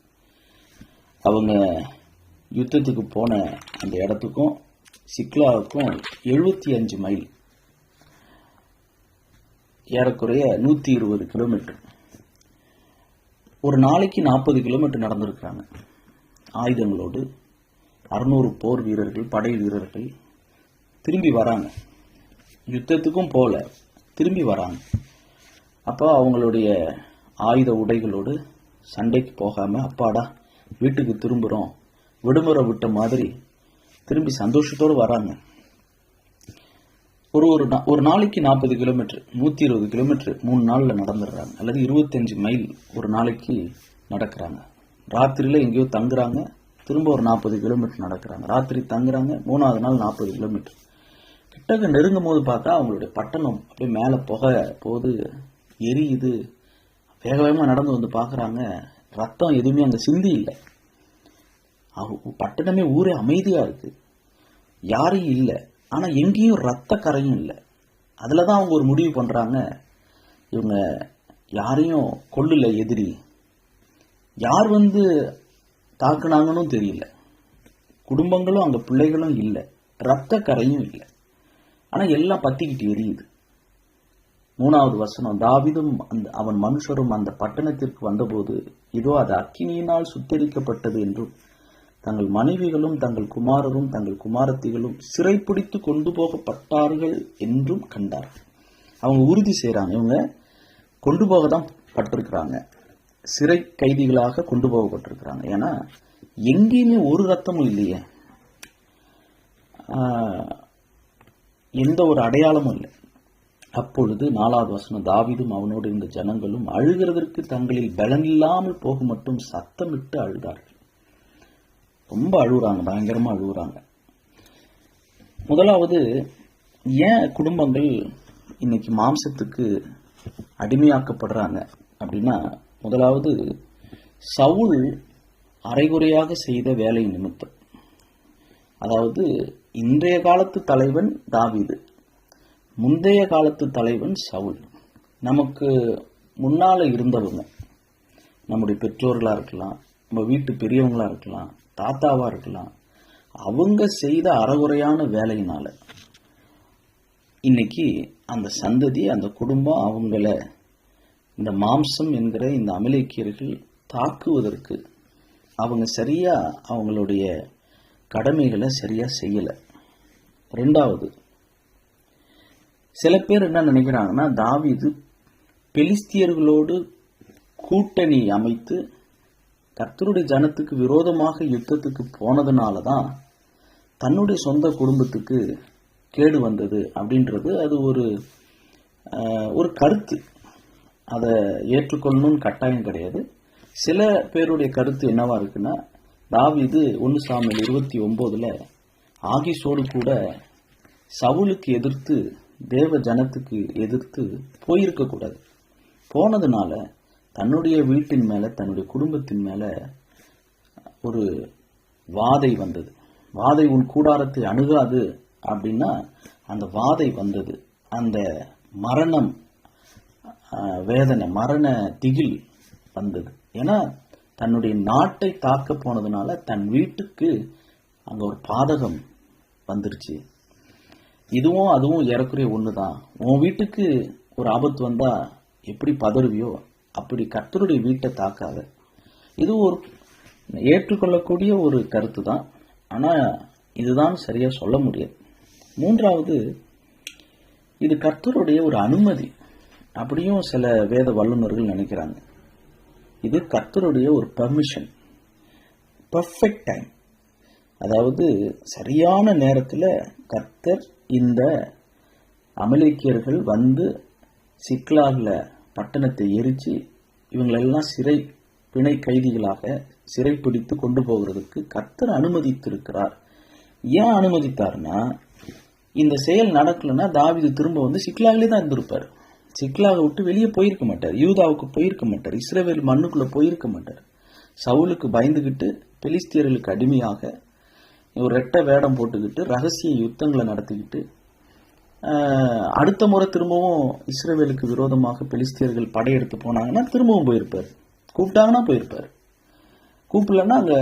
அவங்க யுத்தத்துக்கு போன அந்த இடத்துக்கும் சிக்லாவுக்கும் 75 மைல், ஏறக்குறைய 120 கிலோமீட்டர். ஒரு நாளைக்கு 40 கிலோமீட்டர் நடந்திருக்காங்க. ஆயுதங்களோடு 600 போர் வீரர்கள், படை வீரர்கள் திரும்பி வராங்க. யுத்தத்துக்கும் போல திரும்பி வராங்க. அப்போ அவங்களுடைய ஆயுத உடைகளோடு சண்டைக்கு போகாம, அப்பாடா வீட்டுக்கு திரும்புறோம், விடுமுறை விட்ட மாதிரி திரும்பி சந்தோஷத்தோடு வராங்க. ஒரு நாளைக்கு 40 கிலோமீட்டர், 120 கிலோமீட்டர் 3 நாள்ல நடந்துடுறாங்க. அல்லது 25 மைல் ஒரு நாளைக்கு நடக்கிறாங்க. ராத்திரியில எங்கேயோ தங்குறாங்க, திரும்ப ஒரு 40 கிலோமீட்டர் நடக்கிறாங்க. ராத்திரி தங்குறாங்க, 3வது நாள் 40 கிலோமீட்டர். கிட்டக்க நெருங்கும் போது பார்த்தா அவங்களுடைய பட்டணம் அப்படியே மேல புகை போது எரியுது. வேக வேகமா நடந்து பாக்குறாங்க, ரத்தம் எதுவுமே அங்க சிந்தி இல்லை. பட்டணமே, ஊரே அமைதியா இருக்கு, யாரையும் இல்லை. ஆனா எங்கேயும் ரத்த கரையும் இல்லை. அதுலதான் அவங்க ஒரு முடிவு பண்றாங்க, இவங்க யாரையும் கொல்லல, எதிரி யார் தாக்குனாங்கன்னு தெரியல, குடும்பங்களும் அங்க பிள்ளைகளும் இல்லை, ரத்த கரையும் இல்லை. ஆனா எல்லாம் பத்திக்கிட்டு எரியுது. 3வது வசனம், தாவீதும் அவன் மனுஷரும் அந்த பட்டணத்திற்கு வந்தபோது, இதோ அது அக்கினியினால் சுத்தரிக்கப்பட்டது என்றும் தங்கள் மனைவிகளும் தங்கள் குமாரரும் தங்கள் குமாரத்திகளும் சிறைப்பிடித்து கொண்டு போகப்பட்டார்கள் என்றும் கண்டார்கள். அவங்க உறுதி செய்யறாங்க, இவங்க கொண்டு போக தான் பட்டிருக்கிறாங்க, சிறை கைதிகளாக கொண்டு போகப்பட்டிருக்கிறாங்க. ஏன்னா எங்கேயுமே ஒரு ரத்தமும் இல்லையே, எந்த ஒரு அடையாளமும் இல்லை. அப்பொழுது 4வது வசனம், தாவீதும் அவனோடு இருந்த ஜனங்களும் அழுகிறதற்கு தங்களில் பலன் இல்லாமல் போக மட்டும் சத்தமிட்டு அழுதார்கள். ரொம்ப அழுகுறாங்க, பயங்கரமா அழுகுறாங்க. முதலாவது, ஏன் குடும்பங்கள் இன்னைக்கு மாம்சத்துக்கு அடிமையாக்கப்படுறாங்க அப்படின்னா, முதலாவது சவுல் அரைகுறையாக செய்த வேலை நிமித்தம். அதாவது இன்றைய காலத்து தலைவன் தாவீது, முந்தைய காலத்து தலைவன் சவுல். நமக்கு முன்னால இருந்தவங்க, நம்முடைய பெற்றோர்களா இருக்கலாம், நம்ம வீட்டு பெரியவங்களா இருக்கலாம், தாத்தாவா இருக்கலாம், அவங்க செய்த அறகுறையான வேலையினால இன்னைக்கு அந்த சந்ததி, அந்த குடும்பம் அவங்கள இந்த மாம்சம் என்கிற இந்த அமலேக்கியர்கள் தாக்குவதற்கு அவங்க சரியா அவங்களுடைய கடமைகளை சரியா செய்யல. ரெண்டாவது, சில பேர் என்ன நினைக்கிறாங்கன்னா, தாவீது பெலிஸ்தியர்களோடு கூட்டணி அமைத்து கர்த்தருடைய ஜனத்துக்கு விரோதமாக யுத்தத்துக்கு போனதுனால தான் தன்னுடைய சொந்த குடும்பத்துக்கு கேடு வந்தது அப்படின்றது அது ஒரு கருத்து. அதை ஏற்றுக்கொள்ளணும்னு கட்டாயம் கிடையாது. சில பேருடைய கருத்து என்னவா இருக்குன்னா, தாவீது 1 சாமுவேல் 29 ஆகீசோடு கூட சவுலுக்கு எதிர்த்து, தேவ ஜனத்துக்கு எதிர்த்து போயிருக்க கூடாது. போனதுனால தன்னுடைய வீட்டின் மேல, தன்னுடைய குடும்பத்தின் மேல ஒரு வாதை வந்தது. வாதை உன் கூடாரத்தை அணுகாது அப்படின்னா அந்த வாதை வந்தது. அந்த மரணம் வேதனை, மரண திகில் வந்தது. ஏன்னா தன்னுடைய நாட்டை தாக்க போனதுனால தன் வீட்டுக்கு அங்க ஒரு பாதகம் வந்துருச்சு. இதுவும் அதுவும் ஏறக்குறைய ஒண்ணுதான். உன் வீட்டுக்கு ஒரு ஆபத்து வந்தா எப்படி பதறுவியோ அப்படி கர்த்தருடைய வீட்டை தாக்காத. இது ஒரு ஏற்றுக்கொள்ளக்கூடிய ஒரு கருத்து தான். ஆனா இதுதான் சரியா சொல்ல முடியாது. மூன்றாவது, இது கர்த்தருடைய ஒரு அனுமதி அப்படியும் சில வேத வல்லுநர்கள் நினைக்கிறாங்க. இது கர்த்தருடைய ஒரு பெர்மிஷன், பெர்ஃபெக்ட் டைம். அதாவது சரியான நேரத்தில் கர்த்தர் இந்த அமலேக்கியர்கள் வந்து சிக்லாகில் பட்டணத்தை எரிச்சு இவங்களெல்லாம் பிணை கைதிகளாக சிறைப்பிடித்து கொண்டு போகிறதுக்கு கர்த்தர் அனுமதித்திருக்கிறார். ஏன் அனுமதித்தார்னா, இந்த செயல் நடக்கலன்னா தாவீது திரும்ப வந்து சிக்லாகிலே தான் இருந்திருப்பார். சிக்லாக விட்டு வெளியே போயிருக்க மாட்டார், யூதாவுக்கு போயிருக்க மாட்டார், இஸ்ரவேல் மண்ணுக்குள்ள போயிருக்க மாட்டார். சவுலுக்கு பயந்துகிட்டு பெலிஸ்தியர்களுக்கு அடிமையாக ஒரு ரெட்டை வேடம் போட்டுக்கிட்டு ரகசிய யுத்தங்களை நடத்திக்கிட்டு அடுத்த முறை திரும்பவும் இஸ்ரவேலுக்கு விரோதமாக பெலிஸ்தியர்கள் படையெடுத்து போனாங்கன்னா திரும்பவும் போயிருப்பார். கூப்பிட்டாங்கன்னா போயிருப்பார், கூப்பிடலன்னா அங்க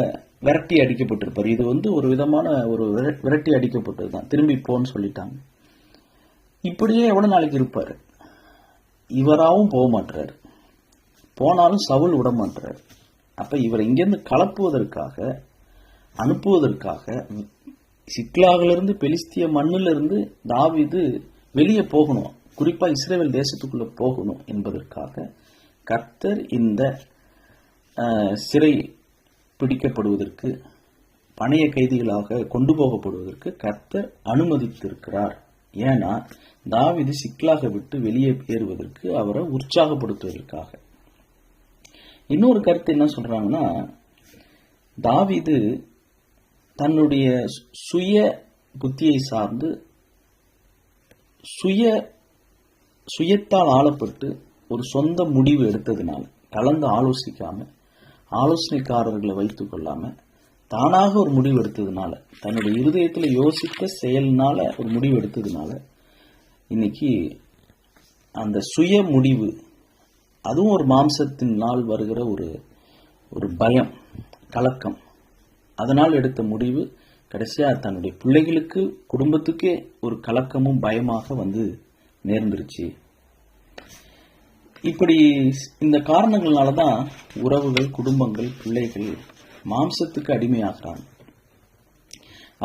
விரட்டி அடிக்கப்பட்டிருப்பார். இது வந்து ஒரு விதமான ஒரு விரட்டி அடிக்கப்பட்டது தான். திரும்பி போன்னு சொல்லிட்டாங்க. இப்படியே எவ்வளவு நாளைக்கு இருப்பாரு? இவராகவும் போக மாட்டாரு, போனாலும் சவுல் விட மாட்டாரு. அப்ப இவர் இங்கிருந்து கலப்புவதற்காக, அனுப்புவதற்காக சிக்லாகிலிருந்து பெலிஸ்திய மண்ணிலிருந்து தாவீது வெளியே போகணும், குறிப்பா இஸ்ரவேல் தேசத்துக்குள்ள போகணும் என்பதற்காக கர்த்தர் இந்த சிறை பிடிக்கப்படுவதற்கு, பணைய கைதிகளாக கொண்டு போகப்படுவதற்கு கர்த்தர் அனுமதித்திருக்கிறார். ஏன்னா தாவீது சிக்லாக விட்டு வெளியே ஏறுவதற்கு அவரை உற்சாகப்படுத்துவதற்காக. இன்னொரு கருத்து என்ன சொல்றாங்கன்னா, தாவீது தன்னுடைய சுய புத்தியை சார்ந்து சுயத்தால் ஆளப்பட்டு ஒரு சொந்த முடிவு எடுத்ததுனால, கலந்து ஆலோசிக்காம, ஆலோசனைக்காரர்களை வைத்துக் கொள்ளாம தானாக ஒரு முடிவு எடுத்ததுனால, தன்னுடைய இருதயத்தில் யோசித்த செயல்னால ஒரு முடிவு எடுத்ததுனால இன்னைக்கு அந்த சுய முடிவு, அதுவும் ஒரு மாம்சத்தினால் வருகிற ஒரு பயம், கலக்கம், அதனால் எடுத்த முடிவு கடைசியா தன்னுடைய பிள்ளைகளுக்கு, குடும்பத்துக்கே ஒரு கலக்கமும் பயமாக வந்து நேர்ந்துருச்சு. இப்படி இந்த காரணங்களாலதான் உறவுகள், குடும்பங்கள், பிள்ளைகள் மாம்சத்துக்கு அடிமையாகிறாங்க.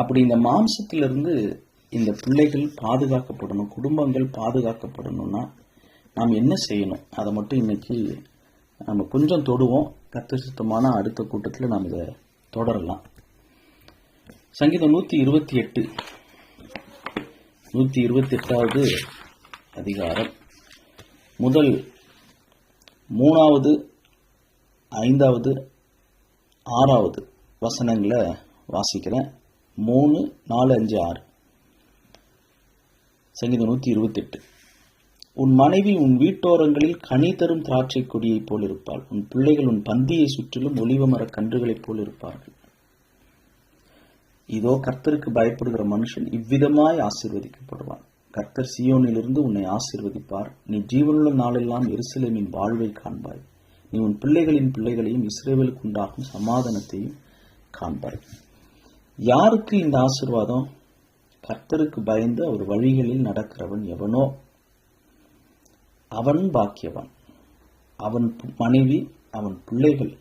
அப்படி இந்த மாம்சத்திலிருந்து இந்த பிள்ளைகள் பாதுகாக்கப்படணும், குடும்பங்கள் பாதுகாக்கப்படணும்னா நாம் என்ன செய்யணும்? அதை மட்டும் இன்னைக்கு நம்ம கொஞ்சம் தொடுவோம். கர்த்தர் சித்தமான அடுத்த கூட்டத்தில் நாம் இதை தொடரலாம். சங்கீதம் 128வது அதிகாரம் முதல் 3வது, 5வது, 6வது வசனங்களை வாசிக்கிறேன். 3, 4, 5, 6. சங்கீதம் 128. உன் மனைவி உன் வீட்டோரங்களில் கனி தரும் திராட்சை கொடியைப் போல் இருப்பாள். உன் பிள்ளைகள் உன் பந்தியை சுற்றிலும் ஒலிவ மர கன்றுகளைப் போல் இருப்பார்கள். இதோ கர்த்தருக்கு பயப்படுகிற மனுஷன் இவ்விதமாய் ஆசீர்வதிக்கப்படுவான். கர்த்தர் சீயோனிலிருந்து உன்னை ஆசீர்வதிப்பார். நீ ஜீவனுள்ள நாளெல்லாம் எருசலேமின் வாழ்வை காண்பாய். நீ உன் பிள்ளைகளின் பிள்ளைகளையும் இஸ்ரவேலுக்கு உண்டாகும் சமாதானத்தையும் காண்பாய். யாருக்கு இந்த ஆசீர்வாதம்? கர்த்தருக்கு பயந்து அவர் வழிகளில் நடக்கிறவன் எவனோ அவன் பாக்கியவான். அவன் மனைவி, அவன் பிள்ளைகள்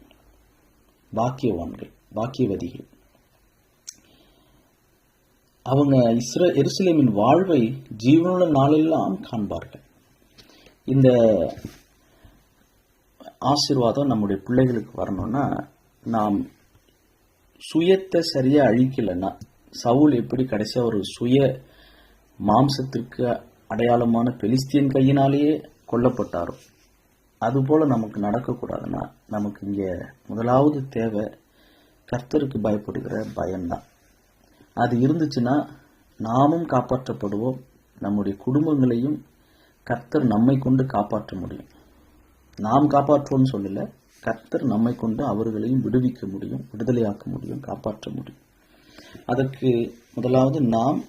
பாக்கியவான்கள், பாக்கியவதிகள். அவங்க எருசலேமின் வாழ்வை ஜீவனுள்ள நாளெல்லாம் காண்பார்கள். இந்த ஆசீர்வாதம் நம்முடைய பிள்ளைகளுக்கு வரணும்னா நாம் சுயத்தை சரியா அழிக்கலைன்னா, சவுல் எப்படி கடைசியா ஒரு சுய மாம்சத்திற்கு அடையாளமான பெலிஸ்தியன் கையினாலேயே கொல்லப்பட்டாரோ அதுபோல நமக்கு நடக்கக்கூடாதுன்னா நமக்கு இங்க முதலாவது தேவை கர்த்தருக்கு பயப்படுகிற பயம்தான். அது இருந்துச்சுன்னா நாமும் காப்பாற்றப்படுவோம், நம்முடைய குடும்பங்களையும் கர்த்தர் நம்மை கொண்டு காப்பாற்ற முடியும். நாம் காப்பாற்றுவோம்னு சொல்லல, கர்த்தர் நம்மை கொண்டு அவர்களையும் விடுவிக்க முடியும், விடுதலையாக்க முடியும், காப்பாற்ற முடியும். அதற்கு முதலாவது நாம்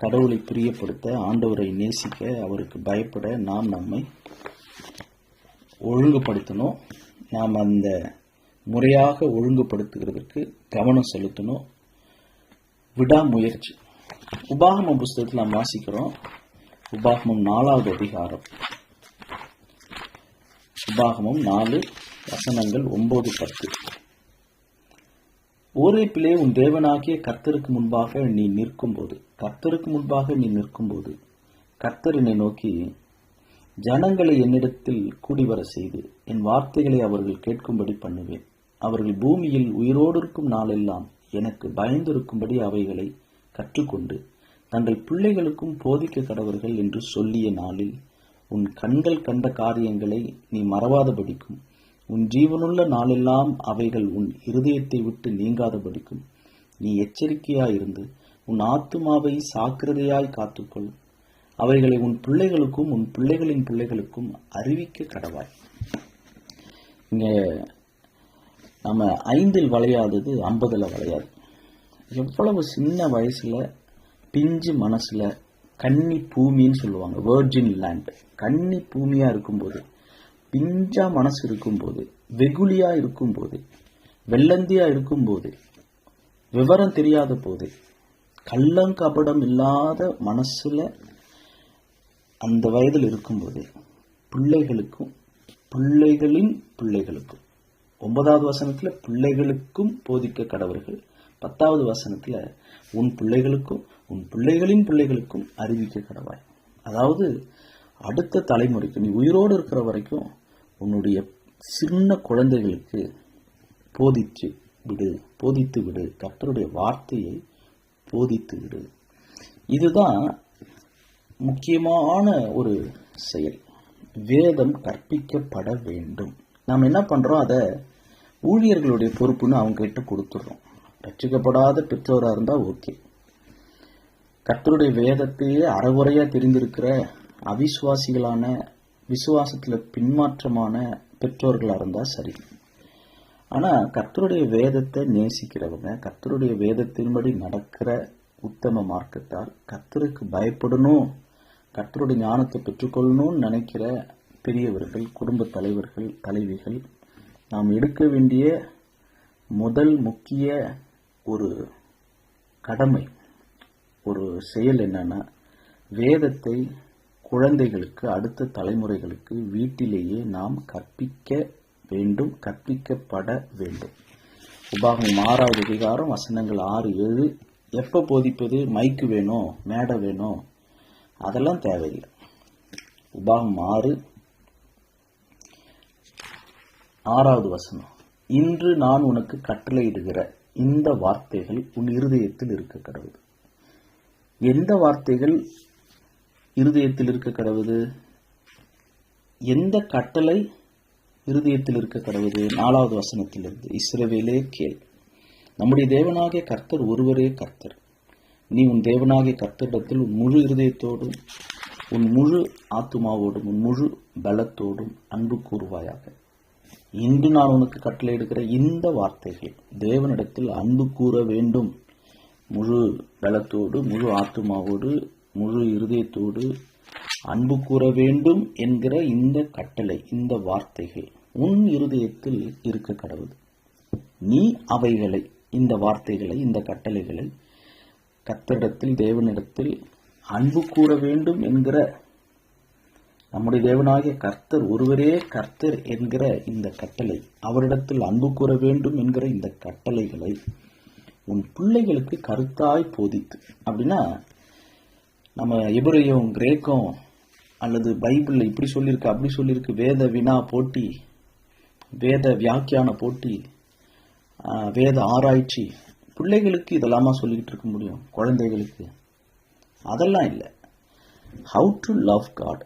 கடவுளை பிரியப்படுத்த, ஆண்டவரை நேசிக்க, அவருக்கு பயப்பட நாம் நம்மை ஒழுங்குபடுத்தணும். நாம் அந்த முறையாக ஒழுங்குபடுத்துகிறதுக்கு கவனம் செலுத்தணும், விடாமுயற்சி. உபாகமம் புஸ்தகத்தில் நாம் வாசிக்கிறோம். உபாகமம் 4வது அதிகாரம், உபாகமம் 4 வசனங்கள் 9-10. ஓரேப்பிலே உன் தேவனாகிய கர்த்தருக்கு முன்பாக நீ நிற்கும்போது கர்த்தர் என்னை நோக்கி, ஜனங்களை என்னிடத்தில் கூடிவர செய்து என் வார்த்தைகளை அவர்கள் கேட்கும்படி பண்ணுவேன். அவர்கள் பூமியில் உயிரோடு இருக்கும் நாளெல்லாம் எனக்கு பயந்திருக்கும்படி அவைகளை கற்றுக்கொண்டு தங்கள் பிள்ளைகளுக்கும் போதிக்க கடவர்கள் என்று சொல்லிய நாளில் உன் கண்கள் கண்ட காரியங்களை நீ மறவாதபடிக்கும், உன் ஜீவனுள்ள நாளெல்லாம் அவைகள் உன் இருதயத்தை விட்டு நீங்காதபடிக்கும் நீ எச்சரிக்கையாயிருந்து உன் ஆத்துமாவை சாக்கிரதையாய் காத்துக்கொள். அவைகளை உன் பிள்ளைகளுக்கும் உன் பிள்ளைகளின் பிள்ளைகளுக்கும் அறிவிக்க கடவாய். இங்க நம்ம 5 வளையாதது 50 வளையாது. எவ்வளவு சின்ன வயசுல பிஞ்சு மனசுல கன்னி பூமின்னு சொல்லுவாங்க, வெர்ஜின் லேண்ட். கன்னி பூமியா இருக்கும்போது, பிஞ்சா மனசு இருக்கும்போது, வெகுளியா இருக்கும்போது, வெள்ளந்தியா இருக்கும்போது, விவரம் தெரியாத போது, கள்ளங்கபடம் இல்லாத மனசுல அந்த வயதில் இருக்கும்போது பிள்ளைகளுக்கும் பிள்ளைகளின் பிள்ளைகளுக்கும், 9வது வசனத்துல பிள்ளைகளுக்கும் போதிக்க கடவர்கள், 10வது வசனத்துல உன் பிள்ளைகளுக்கும் உன் பிள்ளைகளின் பிள்ளைகளுக்கும் அறிவிக்க கடவாய். அதாவது அடுத்த தலைமுறைக்கு, நீ உயிரோடு இருக்கிற வரைக்கும் உன்னுடைய சின்ன குழந்தைகளுக்கு போதித்து விடு, கர்த்தருடைய வார்த்தையை போதித்து விடு. இதுதான் முக்கியமான ஒரு செயல். வேதம் கற்பிக்கப்பட வேண்டும். நாம் என்ன பண்றோம், அதை ஊழியர்களுடைய பொறுப்புன்னு அவங்க கிட்ட கொடுத்துடுறோம். ரட்சிக்கப்படாத பெற்றோராக இருந்தா ஓகே. கர்த்தருடைய வேதத்தையே அறகுறையா தெரிந்திருக்கிற அவிசுவாசிகளான, விசுவாசத்துல பின்மாற்றமான பெற்றோர்களா இருந்தா சரி. ஆனா கர்த்தருடைய வேதத்தை நேசிக்கிறவங்க, கர்த்தருடைய வேதத்தின்படி நடக்கிற உத்தம மார்க்கத்தால் கர்த்தருக்கு பயப்படணும், கர்த்தருடைய ஞானத்தை பெற்றுக்கொள்ளணும்னு நினைக்கிற பெரியவர்கள், குடும்ப தலைவர்கள், தலைவிகள், நாம் எடுக்க வேண்டிய முதல் முக்கிய ஒரு கடமை, ஒரு செயல் என்னன்னா, வேதத்தை குழந்தைகளுக்கு, அடுத்த தலைமுறைகளுக்கு வீட்டிலேயே நாம் கற்பிக்க வேண்டும், கற்பிக்கப்பட வேண்டும். உபாகமம் 6வது அதிகாரம் வசனங்கள் 6-7. எப்ப போதிப்பது? மைக்கு வேணும், மேடை வேணும், அதெல்லாம் தேவையில்லை. உபாகமம் 6வது வசனம், இன்று நான் உனக்கு கட்டளையிடுகிற இந்த வார்த்தைகள் உன் இருதயத்தில் இருக்க கடவுது. எந்த வார்த்தைகள் இருதயத்தில் இருக்க கடவுது? எந்த கட்டளை இருதயத்தில் இருக்க கடவுது? 4வது வசனத்திலிருந்து, இஸ்ரவேலே கேள், நம்முடைய தேவனாகிய கர்த்தர் ஒருவரே கர்த்தர். நீ உன் தேவனாகிய கர்த்தரிடத்தில் உன் முழு இருதயத்தோடும் உன் முழு ஆத்துமாவோடும் உன் முழு பலத்தோடும் அன்பு கூறுவாயாக. இன்று நான் உனக்கு கட்டளையிடுகிற இந்த வார்த்தைகள், தேவனிடத்தில் அன்பு கூற வேண்டும், முழு பலத்தோடு முழு ஆத்துமாவோடு முழு இருதயத்தோடு அன்பு கூற வேண்டும் என்கிற இந்த கட்டளை, இந்த வார்த்தைகள் உன் இருதயத்தில் இருக்க கடவுது. நீ அவைகளை, இந்த வார்த்தைகளை, இந்த கட்டளைகளை கர்த்தரிடத்தில், தேவனிடத்தில் அன்பு கூற வேண்டும் என்கிற, நம்முடைய தேவனாகிய கர்த்தர் ஒருவரே கர்த்தர் என்கிற இந்த கட்டளை, அவரிடத்தில் அன்பு கூற வேண்டும் என்கிற இந்த கட்டளைகளை உன் பிள்ளைகளுக்கு கருத்தாய் போதித்து. அப்படின்னா நம்ம எபிரேயம், கிரேக்கம் அல்லது பைபிள்ல இப்படி சொல்லியிருக்கு அப்படி சொல்லியிருக்கு, வேத வினா போட்டி, வேத வியாக்கியான போட்டி, வேத ஆராய்ச்சி, பிள்ளைகளுக்கு இதெல்லாமா சொல்லிக்கிட்டு இருக்க முடியும்? குழந்தைகளுக்கு அதெல்லாம் இல்லை. ஹவு டு லவ் காட்,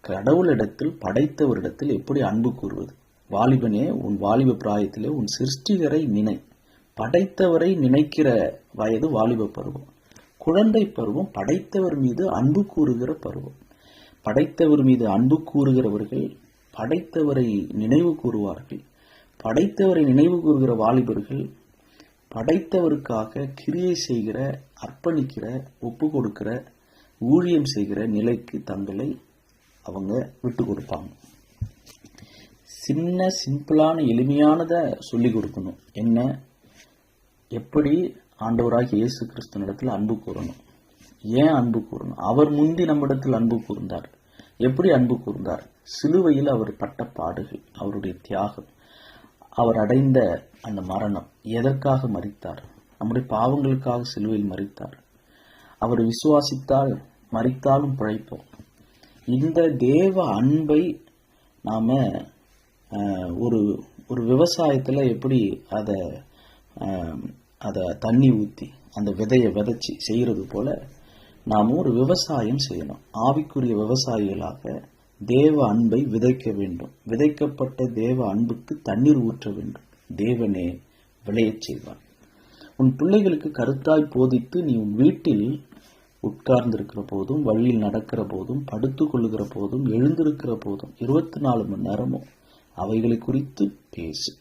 கடவுளிடத்தில், படைத்தவரிடத்தில் எப்படி அன்பு கூறுவது. வாலிபனே, உன் வாலிப பிராயத்திலே உன் சிருஷ்டிகரை நினை. படைத்தவரை நினைக்கிற வயது வாலிப பருவம். குழந்தை பருவம் படைத்தவர் மீது அன்பு கூறுகிற பருவம். படைத்தவர் மீது அன்பு கூறுகிறவர்கள் படைத்தவரை நினைவு கூறுவார்கள். படைத்தவரை நினைவு கூறுகிற வாலிபர்கள் படைத்தவருக்காக கிரியை செய்கிற, அர்ப்பணிக்கிற, ஒப்பு கொடுக்கிற, ஊழியம் செய்கிற நிலைக்கு தங்களை அவங்க விட்டு கொடுப்பாங்க. சின்ன சிம்பிளான எளிமையானதை சொல்லி கொடுக்கணும். என்ன, எப்படி ஆண்டவராகிய இயேசு கிறிஸ்துவினிடத்தில் அன்பு கூறணும், ஏன் அன்பு கூறணும், அவர் முந்தி நம்மிடத்தில் அன்பு கூர்ந்தார், எப்படி அன்பு கூர்ந்தார், சிலுவையில் அவர் பட்ட பாடுகள், அவருடைய தியாகம், அவர் அடைந்த அந்த மரணம், எதற்காக மரித்தார், நம்முடைய பாவங்களுக்காக சிலுவையில் மரித்தார், அவர் விசுவாசித்தால் மரித்தாலும் பிழைப்போம். இந்த தேவ அன்பை நாம ஒரு விவசாயத்துல எப்படி அதை தண்ணி ஊற்றி அந்த விதையை விதைச்சி செய்யறது போல நாம ஒரு விவசாயம் செய்யணும். ஆவிக்குரிய விவசாயிகளாக தேவ அன்பை விதைக்க வேண்டும். விதைக்கப்பட்ட தேவ அன்புக்கு தண்ணீர் ஊற்ற வேண்டும். தேவனே விளையச் செய்வார். உன் பிள்ளைகளுக்கு கருத்தாய் போதித்து நீ உன் வீட்டில் உட்கார்ந்திருக்கிற போதும், வழியில் நடக்கிற போதும், படுத்து கொள்ளுகிற போதும், எழுந்திருக்கிற போதும் 24 மணி நேரமும் அவைகளை குறித்து பேசு.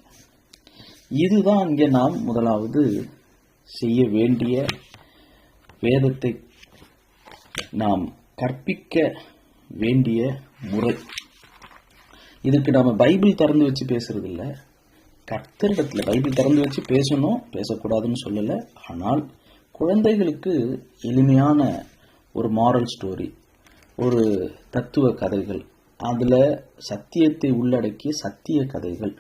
இதுதான் இங்கே நாம் முதலாவது செய்ய வேண்டிய, வேதத்தை நாம் கற்பிக்க வேண்டிய முறை. இதுக்கு நாம பைபிள் திறந்து வச்சு பேசுறது இல்லை. கர்த்தரிடத்துல பைபிள் திறந்து வச்சு பேசணும், பேசக்கூடாதுன்னு சொல்லல. ஆனால் குழந்தைகளுக்கு எளிமையான ஒரு மாரல் ஸ்டோரி, ஒரு தத்துவ கதைகள், அதுல சத்தியத்தை உள்ளடக்கிய சத்திய கதைகள்,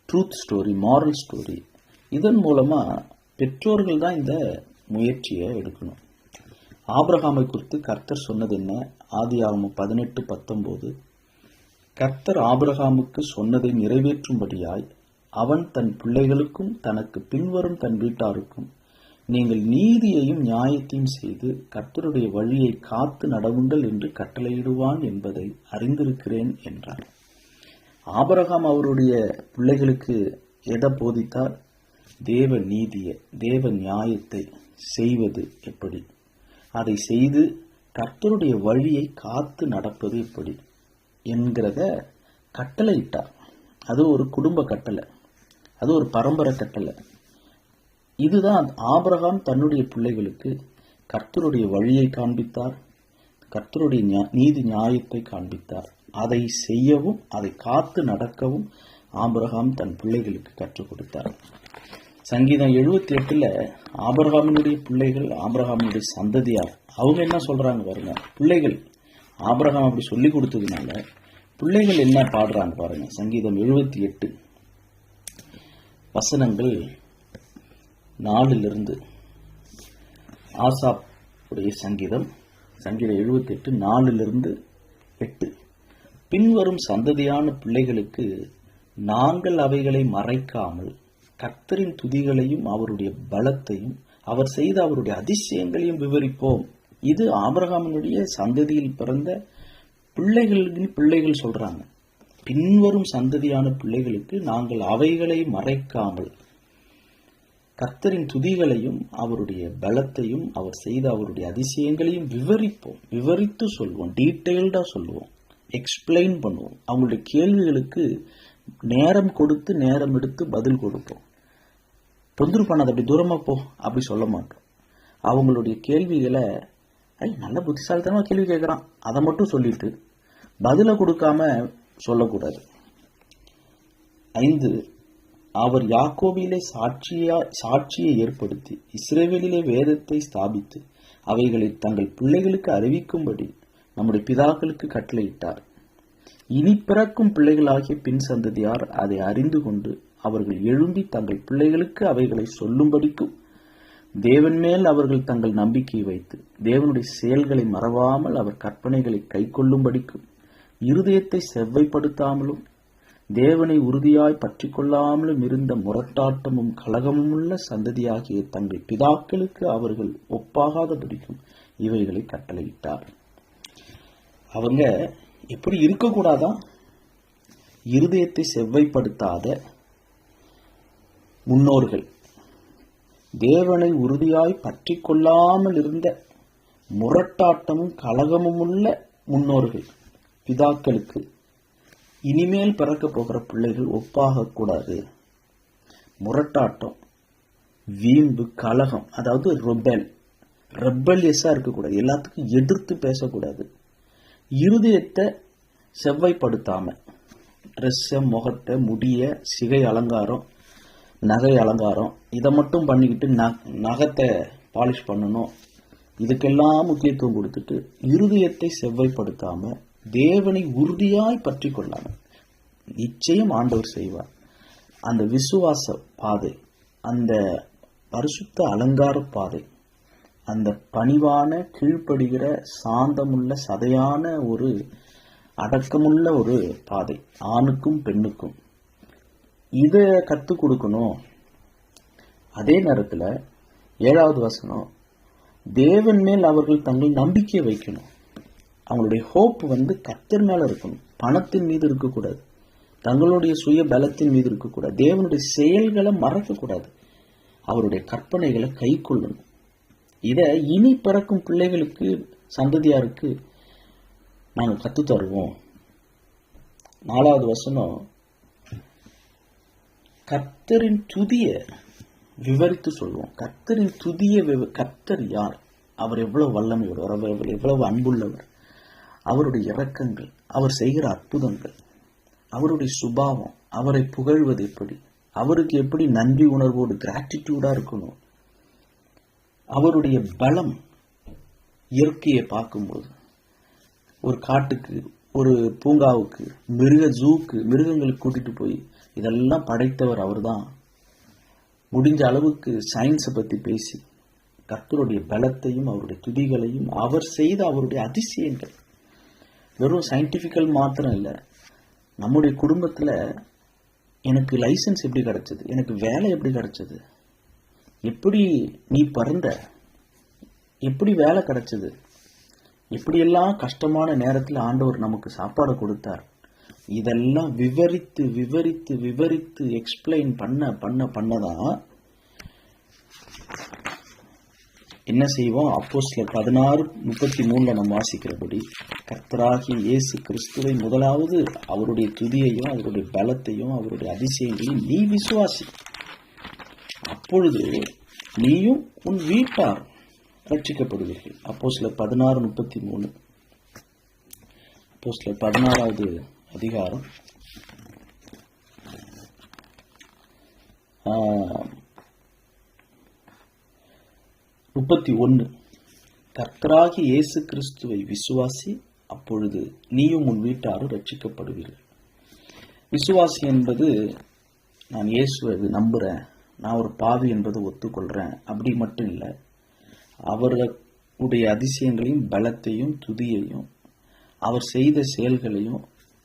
ட்ரூத் ஸ்டோரி, மாரல் ஸ்டோரி, இதன் மூலமா பெற்றோர்கள் தான் இந்த முயற்சியை எடுக்கணும். ஆபிரகாமை குறித்து கர்த்தர் சொன்னது என்ன? ஆதியாகமம் 18:19, கர்த்தர் ஆபிரகாமுக்கு சொன்னதை நிறைவேற்றும்படியாய் அவன் தன் பிள்ளைகளுக்கும் தனக்கு பின்வரும் தன் வீட்டாருக்கும் நீங்கள் நீதியையும் நியாயத்தையும் செய்து கர்த்தருடைய வழியை காத்து நடவுங்கள் என்று கட்டளையிடுவான் என்பதை அறிந்திருக்கிறேன் என்றார். ஆபிரகாம் அவருடைய பிள்ளைகளுக்கு எதை போதித்தார்? தேவ நீதியை, தேவ நியாயத்தை செய்வது எப்படி, அதை செய்து கர்த்தருடைய வழியை காத்து நடப்பது எப்படி என்கிறத கட்டளையிட்டார். அது ஒரு குடும்ப கட்டளை, அது ஒரு பரம்பரை கட்டளை. இதுதான் ஆபிரகாம் தன்னுடைய பிள்ளைகளுக்கு கர்த்தருடைய வழியை காண்பித்தார், கர்த்தருடைய நீதி நியாயத்தை காண்பித்தார். அதை செய்யவும் அதை காத்து நடக்கவும் ஆபிரகாம் தன் பிள்ளைகளுக்கு கற்றுக் கொடுத்தார். சங்கீதம் 78 ஆபிரகாமினுடைய பிள்ளைகள், ஆபிரகாமினுடைய சந்ததியார், அவங்க என்ன சொல்றாங்க பாருங்க. பிள்ளைகள் ஆபிரகாம் அப்படி சொல்லி கொடுத்ததுனால பிள்ளைகள் என்ன பாடுறாங்க பாருங்க. சங்கீதம் 78 வசனங்கள் 4 ஆசாப் உடைய சங்கீதம் 78 4-8. பின்வரும் சந்ததியான பிள்ளைகளுக்கு நாங்கள் அவைகளை மறைக்காமல் கர்த்தரின் துதிகளையும் அவருடைய பலத்தையும் அவர் செய்த அவருடைய அதிசயங்களையும் விவரிப்போம். இது ஆபிரகாமினுடைய சந்ததியில் பிறந்த பிள்ளைகள் சொல்றாங்க. பின்வரும் சந்ததியான பிள்ளைகளுக்கு நாங்கள் அவைகளை மறைக்காமல், கர்த்தரின் துதிகளையும் அவருடைய பலத்தையும் அவர் செய்த அவருடைய அதிசயங்களையும் விவரித்து சொல்வோம், டீட்டெயில்டா சொல்லுவோம், எக்ஸ்பிளைன் பண்ணுவோம். அவங்களுடைய கேள்விகளுக்கு நேரம் கொடுத்து நேரம் எடுத்து பதில் கொடுப்போம். தொந்தரவு பண்ணாத, அப்படி தூரமா போ அப்படி சொல்ல மாட்டோம். அவங்களுடைய கேள்விகளை நல்ல புத்திசாலித்தனமா கேள்வி கேட்கறான் அதை மட்டும் சொல்லிட்டு பதில கொடுக்காம சொல்லக்கூடாது. 5, அவர் யாக்கோபிலே சாட்சியை ஏற்படுத்தி இஸ்ரவேலிலே வேதத்தை ஸ்தாபித்து அவைகளை தங்கள் பிள்ளைகளுக்கு அறிவிக்கும்படி நம்முடைய பிதாக்களுக்கு கட்டளையிட்டார். இனி பிறக்கும் பிள்ளைகளாகிய பின் சந்ததியார் அதை அறிந்து கொண்டு அவர்கள் எழும்பி தங்கள் பிள்ளைகளுக்கு அவைகளை சொல்லும்படிக்கும் தேவன் மேல் அவர்கள் தங்கள் நம்பிக்கை வைத்து தேவனுடைய செயல்களை மறவாமல் அவர் கற்பனைகளை கை கொள்ளும்படிக்கும் இருதயத்தை செவ்வைப்படுத்தாமலும் தேவனை உறுதியாய் பற்றி கொள்ளாமலும் இருந்த முரட்டாட்டமும் கலகமும் உள்ள சந்ததியாகிய தங்கள் பிதாக்களுக்கு அவர்கள் ஒப்பாகாதபடிக்கும் இவைகளை கட்டளையிட்டார். அவங்க எப்படி இருக்கக்கூடாதா? இருதயத்தை செவ்வைப்படுத்தாத முன்னோர்கள், தேவனை உறுதியாய் பற்றி கொள்ளாமல் இருந்த முரட்டாட்டமும் கலகமும் உள்ள முன்னோர்கள் பிதாக்களுக்கு இனிமேல் பிறக்க போகிற பிள்ளைகள் ஒப்பாக கூடாது. முரட்டாட்டம், வீம்பு, கலகம், அதாவது ரெபல்லியஸா இருக்கக்கூடாது, எல்லாத்துக்கும் எதிர்த்து பேசக்கூடாது. இருதயத்தை செவ்வைப்படுத்தாம ட்ரெஸ்ஸ, முகத்தை, முடிய, சிகை அலங்காரம், நகை அலங்காரம் இதை மட்டும் பண்ணிக்கிட்டு நகத்தை பாலிஷ் பண்ணணும், இதுக்கெல்லாம் முக்கியத்துவம் கொடுத்துட்டு இருதயத்தை செவ்வைப்படுத்தாம தேவனை உறுதியாய் பற்றி கொள்ளாம நிச்சயம் ஆண்டவர் செய்வார். அந்த விசுவாச பாதை, அந்த பரிசுத்த அலங்கார பாதை, அந்த பணிவான கீழ்ப்படுகிற சாந்தமுள்ள சதையான ஒரு அடக்கமுள்ள ஒரு பாதை ஆணுக்கும் பெண்ணுக்கும் இதை கற்றுக் கொடுக்கணும். அதே நேரத்தில் 7வது வசனம், தேவன் மேல் அவர்கள் தங்கள் நம்பிக்கை வைக்கணும். அவங்களுடைய ஹோப் கர்த்தர் மேல இருக்கணும், பணத்தின் மீது இருக்கக்கூடாது, தங்களுடைய சுய பலத்தின் மீது இருக்கக்கூடாது, தேவனுடைய செயல்களை மறக்கக்கூடாது, அவருடைய கற்பனைகளை கை கொள்ளணும். இத இனி பிறக்கும் பிள்ளைகளுக்கு, சந்ததியாருக்கு நாங்கள் கத்து தருவோம். 4வது வசனம், கர்த்தரின் துதிய விவரித்து சொல்லுவோம். கர்த்தரின் துதிய கர்த்தர் யார், அவர் எவ்வளவு வல்லமையோடு, அவர் எவ்வளவு அன்புள்ளவர், அவருடைய இரக்கங்கள், அவர் செய்கிற அற்புதங்கள், அவருடைய சுபாவம், அவரை புகழ்வது எப்படி, அவருக்கு எப்படி நன்றி உணர்வோடு கிராட்டிடியூடா இருக்கணும், அவருடைய பலம். இயற்கையை பார்க்கும்போது ஒரு காட்டுக்கு, ஒரு பூங்காவுக்கு, மிருகங்களுக்கு கூட்டிட்டு போய் இதெல்லாம் படைத்தவர் அவர்தான். முடிஞ்ச அளவுக்கு சயின்ஸை பத்தி பேசி கர்த்தருடைய பலத்தையும் அவருடைய துதிகளையும் அவர் செய்த அவருடைய அதிசயங்கள், வெறும் சயின்டிபிக்கல் மாத்திரம் இல்லை, நம்முடைய குடும்பத்தில் எனக்கு லைசன்ஸ் எப்படி கிடைச்சது, எனக்கு வேலை எப்படி கிடைச்சது, எப்படி நீ பிறந்த, எப்படி வேலை கிடைச்சது, எப்படியெல்லாம் கஷ்டமான நேரத்தில் ஆண்டவர் நமக்கு சாப்பாடு கொடுத்தார், இதெல்லாம் விவரித்து விவரித்து விவரித்து எக்ஸ்பிளைன் பண்ணதான் என்ன செய்வோம். அப்போஸ்தலர் 16:33 நம்ம வாசிக்கிறபடி, கர்த்தராகிய இயேசு கிறிஸ்துவை முதலாவது அவருடைய துதியையும் அவருடைய பலத்தையும் அவருடைய அதிசயங்களையும் நீ விசுவாசி, அப்பொழுது நீயும் உன் வீட்டார் ரட்சிக்கப்படுவீர்கள். அப்போஸ்தலர் 16:33, அப்போஸ்தலர் 16வது அதிகாரம் 31. கர்த்தராகிய இயேசு கிறிஸ்துவை விசுவாசி, அப்பொழுது நீயும் உன் வீட்டாரும் ரட்சிக்கப்படுவீர்கள். விசுவாசி என்பது நான் இயேசுவை நம்புறேன், நான் ஒரு பாவி என்பதை ஒத்துக்கொள்றேன் அப்படி மட்டும் இல்லை, அவருடைய அதிசயங்களையும் பலத்தையும் துதியையும் அவர் செய்த செயல்களையும்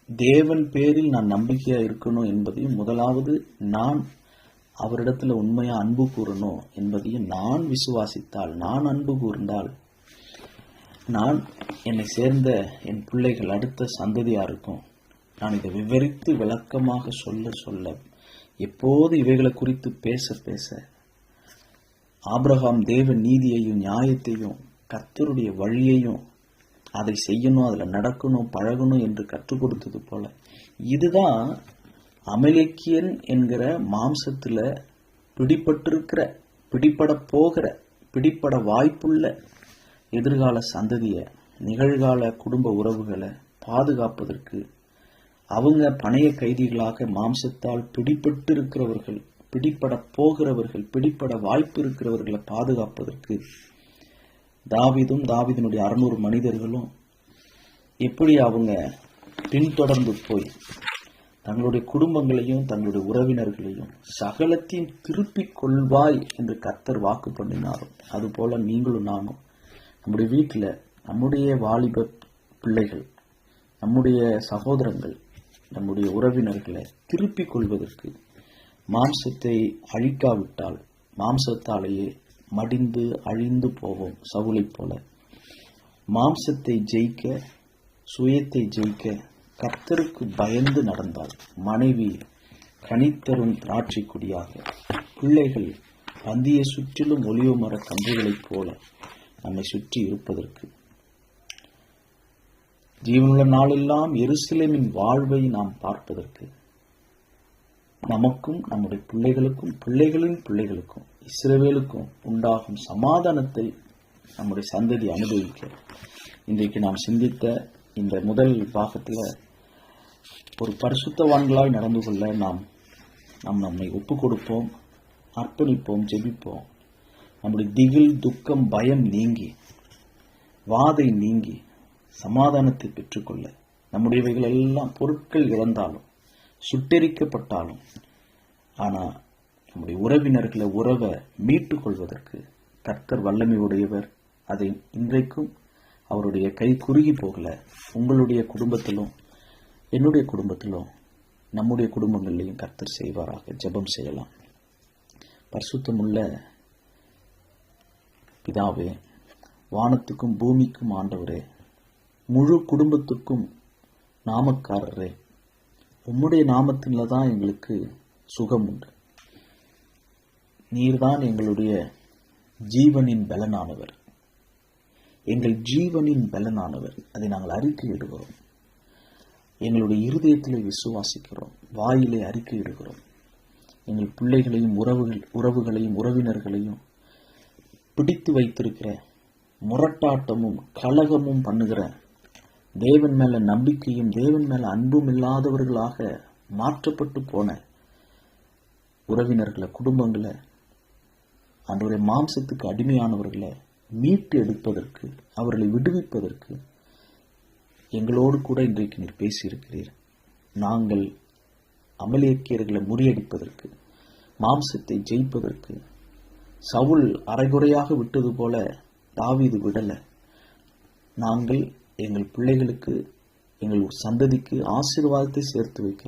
தேவன் பேரில் நான் நம்பிக்கையா இருக்கணும் என்பதையும், முதலாவது நான் அவரிடத்துல உண்மையா அன்பு கூறணும் என்பதையும் நான் விசுவாசித்தால், நான் அன்பு கூர்ந்தால், நான் என்னை சேர்ந்த என் பிள்ளைகள் அடுத்த சந்ததியா இருக்கும். நான் இதை விவரித்து விளக்கமாக சொல்ல எப்போது இவைகளை குறித்து பேச ஆபிரகாம் தேவ நீதியையும் நியாயத்தையும் கர்த்தருடைய வழியையும் அதை செய்யணும், அதுல நடக்கணும், பழகணும் என்று கற்றுக் கொடுத்தது போல இதுதான் அமலேக்கியன் என்கிற மாம்சத்துல பிடிபட்டிருக்கிற, பிடிபட போகிற, பிடிபட வாய்ப்புள்ள எதிர்கால சந்ததிய, நிகழ்கால குடும்ப உறவுகளை பாதுகாப்பதற்கு, அவங்க பணைய கைதிகளாக மாம்சத்தால் பிடிபட்டு இருக்கிறவர்கள், பிடிபட போகிறவர்கள், பிடிபட வாய்ப்பு இருக்கிறவர்களை பாதுகாப்பதற்கு தாவீதும் தாவீதினுடைய 600 மனிதர்களும் எப்படி அவங்க பின்தொடர்ந்து போய் தங்களுடைய குடும்பங்களையும் தங்களுடைய உறவினர்களையும் சகலத்தையும் திருப்பிக் கொள்வாய் என்று கர்த்தர் வாக்கு பண்ணினாரோ அதுபோல நீங்களும் நானும் நம்முடைய வீட்டில் நம்முடைய வாலிப பிள்ளைகள், நம்முடைய சகோதரங்கள், நம்முடைய உறவினர்களை திருப்பிக் கொள்வதற்கு மாம்சத்தை அழிக்காவிட்டால் மாம்சத்தாலேயே மடிந்து அழிந்து போவோம். சவுலைப் போல மாம்சத்தை ஜெயிக்க, சுயத்தை ஜெயிக்க கர்த்தருக்கு பயந்து நடந்தால் மனைவி கனித்தரும் திராட்சை கொடியாக, பிள்ளைகள் பந்தியை சுற்றிலும் ஒலிவ மர கன்றுகளைப் போல நம்மை சுற்றி இருப்பதற்கு, ஜீவனுள்ள நாளெல்லாம் எருசலேமின் வாழ்வை நாம் பார்ப்பதற்கு, நமக்கும் நம்முடைய பிள்ளைகளுக்கும் பிள்ளைகளின் பிள்ளைகளுக்கும் இஸ்ரவேலுக்கும் உண்டாகும் சமாதானத்தை நம்முடைய சந்ததி அனுபவிக்க இன்றைக்கு நாம் சிந்தித்த இந்த முதல் பாகத்தில் ஒரு பரிசுத்தவான்களாய் நடந்து கொள்ள நாம் நம்மை ஒப்புக் கொடுப்போம், அர்ப்பணிப்போம், ஜெபிப்போம். நம்முடைய திகில், துக்கம், பயம் நீங்கி, வாதை நீங்கி சமாதானத்தை பெற்றுக்கொள்ள, நம்முடையவைகள் எல்லாம் பொருட்கள் இழந்தாலும் சுட்டெரிக்கப்பட்டாலும் ஆனால் நம்முடைய உறவினர்களை உறவை மீட்டுக் கொள்வதற்கு கர்த்தர் வல்லமை உடையவர். அதை இன்றைக்கும் அவருடைய கை குறுகி போகல. உங்களுடைய குடும்பத்திலும் என்னுடைய குடும்பத்திலும் நம்முடைய குடும்பங்களிலையும் கர்த்தர் செய்வாராக. ஜெபம் செய்யலாம். பரிசுத்தமுள்ள பிதாவே, வானத்துக்கும் பூமிக்கும் ஆண்டவரே, முழு குடும்பத்துக்கும் நாமக்காரரே, உம்முடைய நாமத்தில தான் எங்களுக்கு சுகம் உண்டு. நீர்தான் எங்களுடைய ஜீவனின் பலனானவர், எங்கள் ஜீவனின் பலனானவர். அதை நாங்கள் அறிக்கையிடுகிறோம், எங்களுடைய இருதயத்திலே விசுவாசிக்கிறோம், வாயிலே அறிக்கையிடுகிறோம். எங்கள் பிள்ளைகளையும் உறவுகளையும் உறவினர்களையும் பிடித்து வைத்திருக்கிற முரட்டாட்டமும் கலகமும் பண்ணுகிற, தேவன் மேல நம்பிக்கையும் தேவன் மேல அன்பும் இல்லாதவர்களாக மாற்றப்பட்டு போன உறவினர்களை, குடும்பங்களை, அன்றைய மாம்சத்துக்கு அடிமையானவர்களை மீட்டு எடுப்பதற்கு, அவர்களை விடுவிப்பதற்கு எங்களோடு கூட இன்றைக்கு நீர் பேசியிருக்கிறீர். நாங்கள் அமலேக்கியர்களை முறியடிப்பதற்கு, மாம்சத்தை ஜெயிப்பதற்கு, சவுல் அரைகுறையாக விட்டது போல தாவீது விடல. நாங்கள் எங்கள் பிள்ளைகளுக்கு, எங்கள் சந்ததிக்கு ஆசீர்வாதத்தை சேர்த்து வைக்க,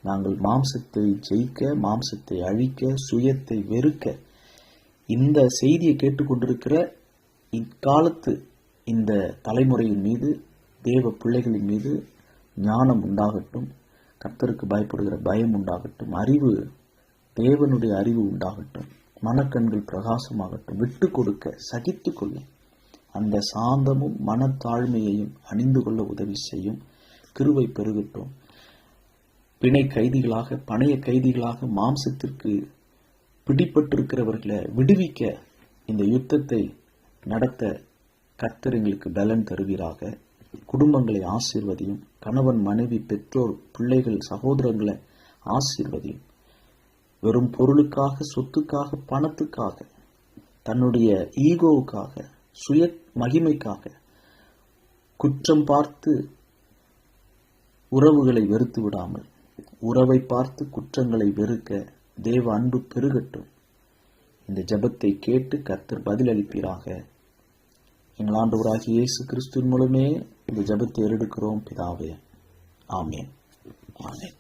நாங்கள் மாம்சத்தை ஜெயிக்க, மாம்சத்தை அழிக்க, சுயத்தை வெறுக்க, இந்த செய்தியை கேட்டுக்கொண்டிருக்கிற இக்காலத்து இந்த தலைமுறையின் மீது, தேவ பிள்ளைகளின் மீது ஞானம் உண்டாகட்டும், கர்த்தருக்கு பயப்படுகிற பயம் உண்டாகட்டும், அறிவு, தேவனுடைய அறிவு உண்டாகட்டும், மனக்கண்கள் பிரகாசமாகட்டும், விட்டு கொடுக்க, சகித்து கொள்ள, அந்த சாந்தமும் மனத்தாழ்மையையும் அணிந்து கொள்ள உதவி செய்யும். கிருபை பெருகட்டும். பிணை கைதிகளாக, பணைய கைதிகளாக மாம்சத்திற்கு பிடிப்பட்டிருக்கிறவர்களை விடுவிக்க இந்த யுத்தத்தை நடத்த கர்த்தர் எங்களுக்கு பலன் தருவீராக. குடும்பங்களை ஆசீர்வதியும். கணவன், மனைவி, பெற்றோர், பிள்ளைகள், சகோதரங்களை ஆசீர்வதியும். வெறும் பொருளுக்காக, சொத்துக்காக, பணத்துக்காக, தன்னுடைய ஈகோவுக்காக, சுய மகிமைக்காக குற்றம் பார்த்து உறவுகளை வெறுத்து விடாமல், உறவை பார்த்து குற்றங்களை வெறுக்க தேவ அன்பு பெருகட்டும். இந்த ஜெபத்தை கேட்டு கர்த்தர் பதிலளிப்பீராக. எங்கள் ஆண்டவராகிய இயேசு கிறிஸ்துவின் மூலமே இந்த ஜெபத்தை ஏறெடுக்கிறோம் பிதாவே. ஆமென். ஆமென்.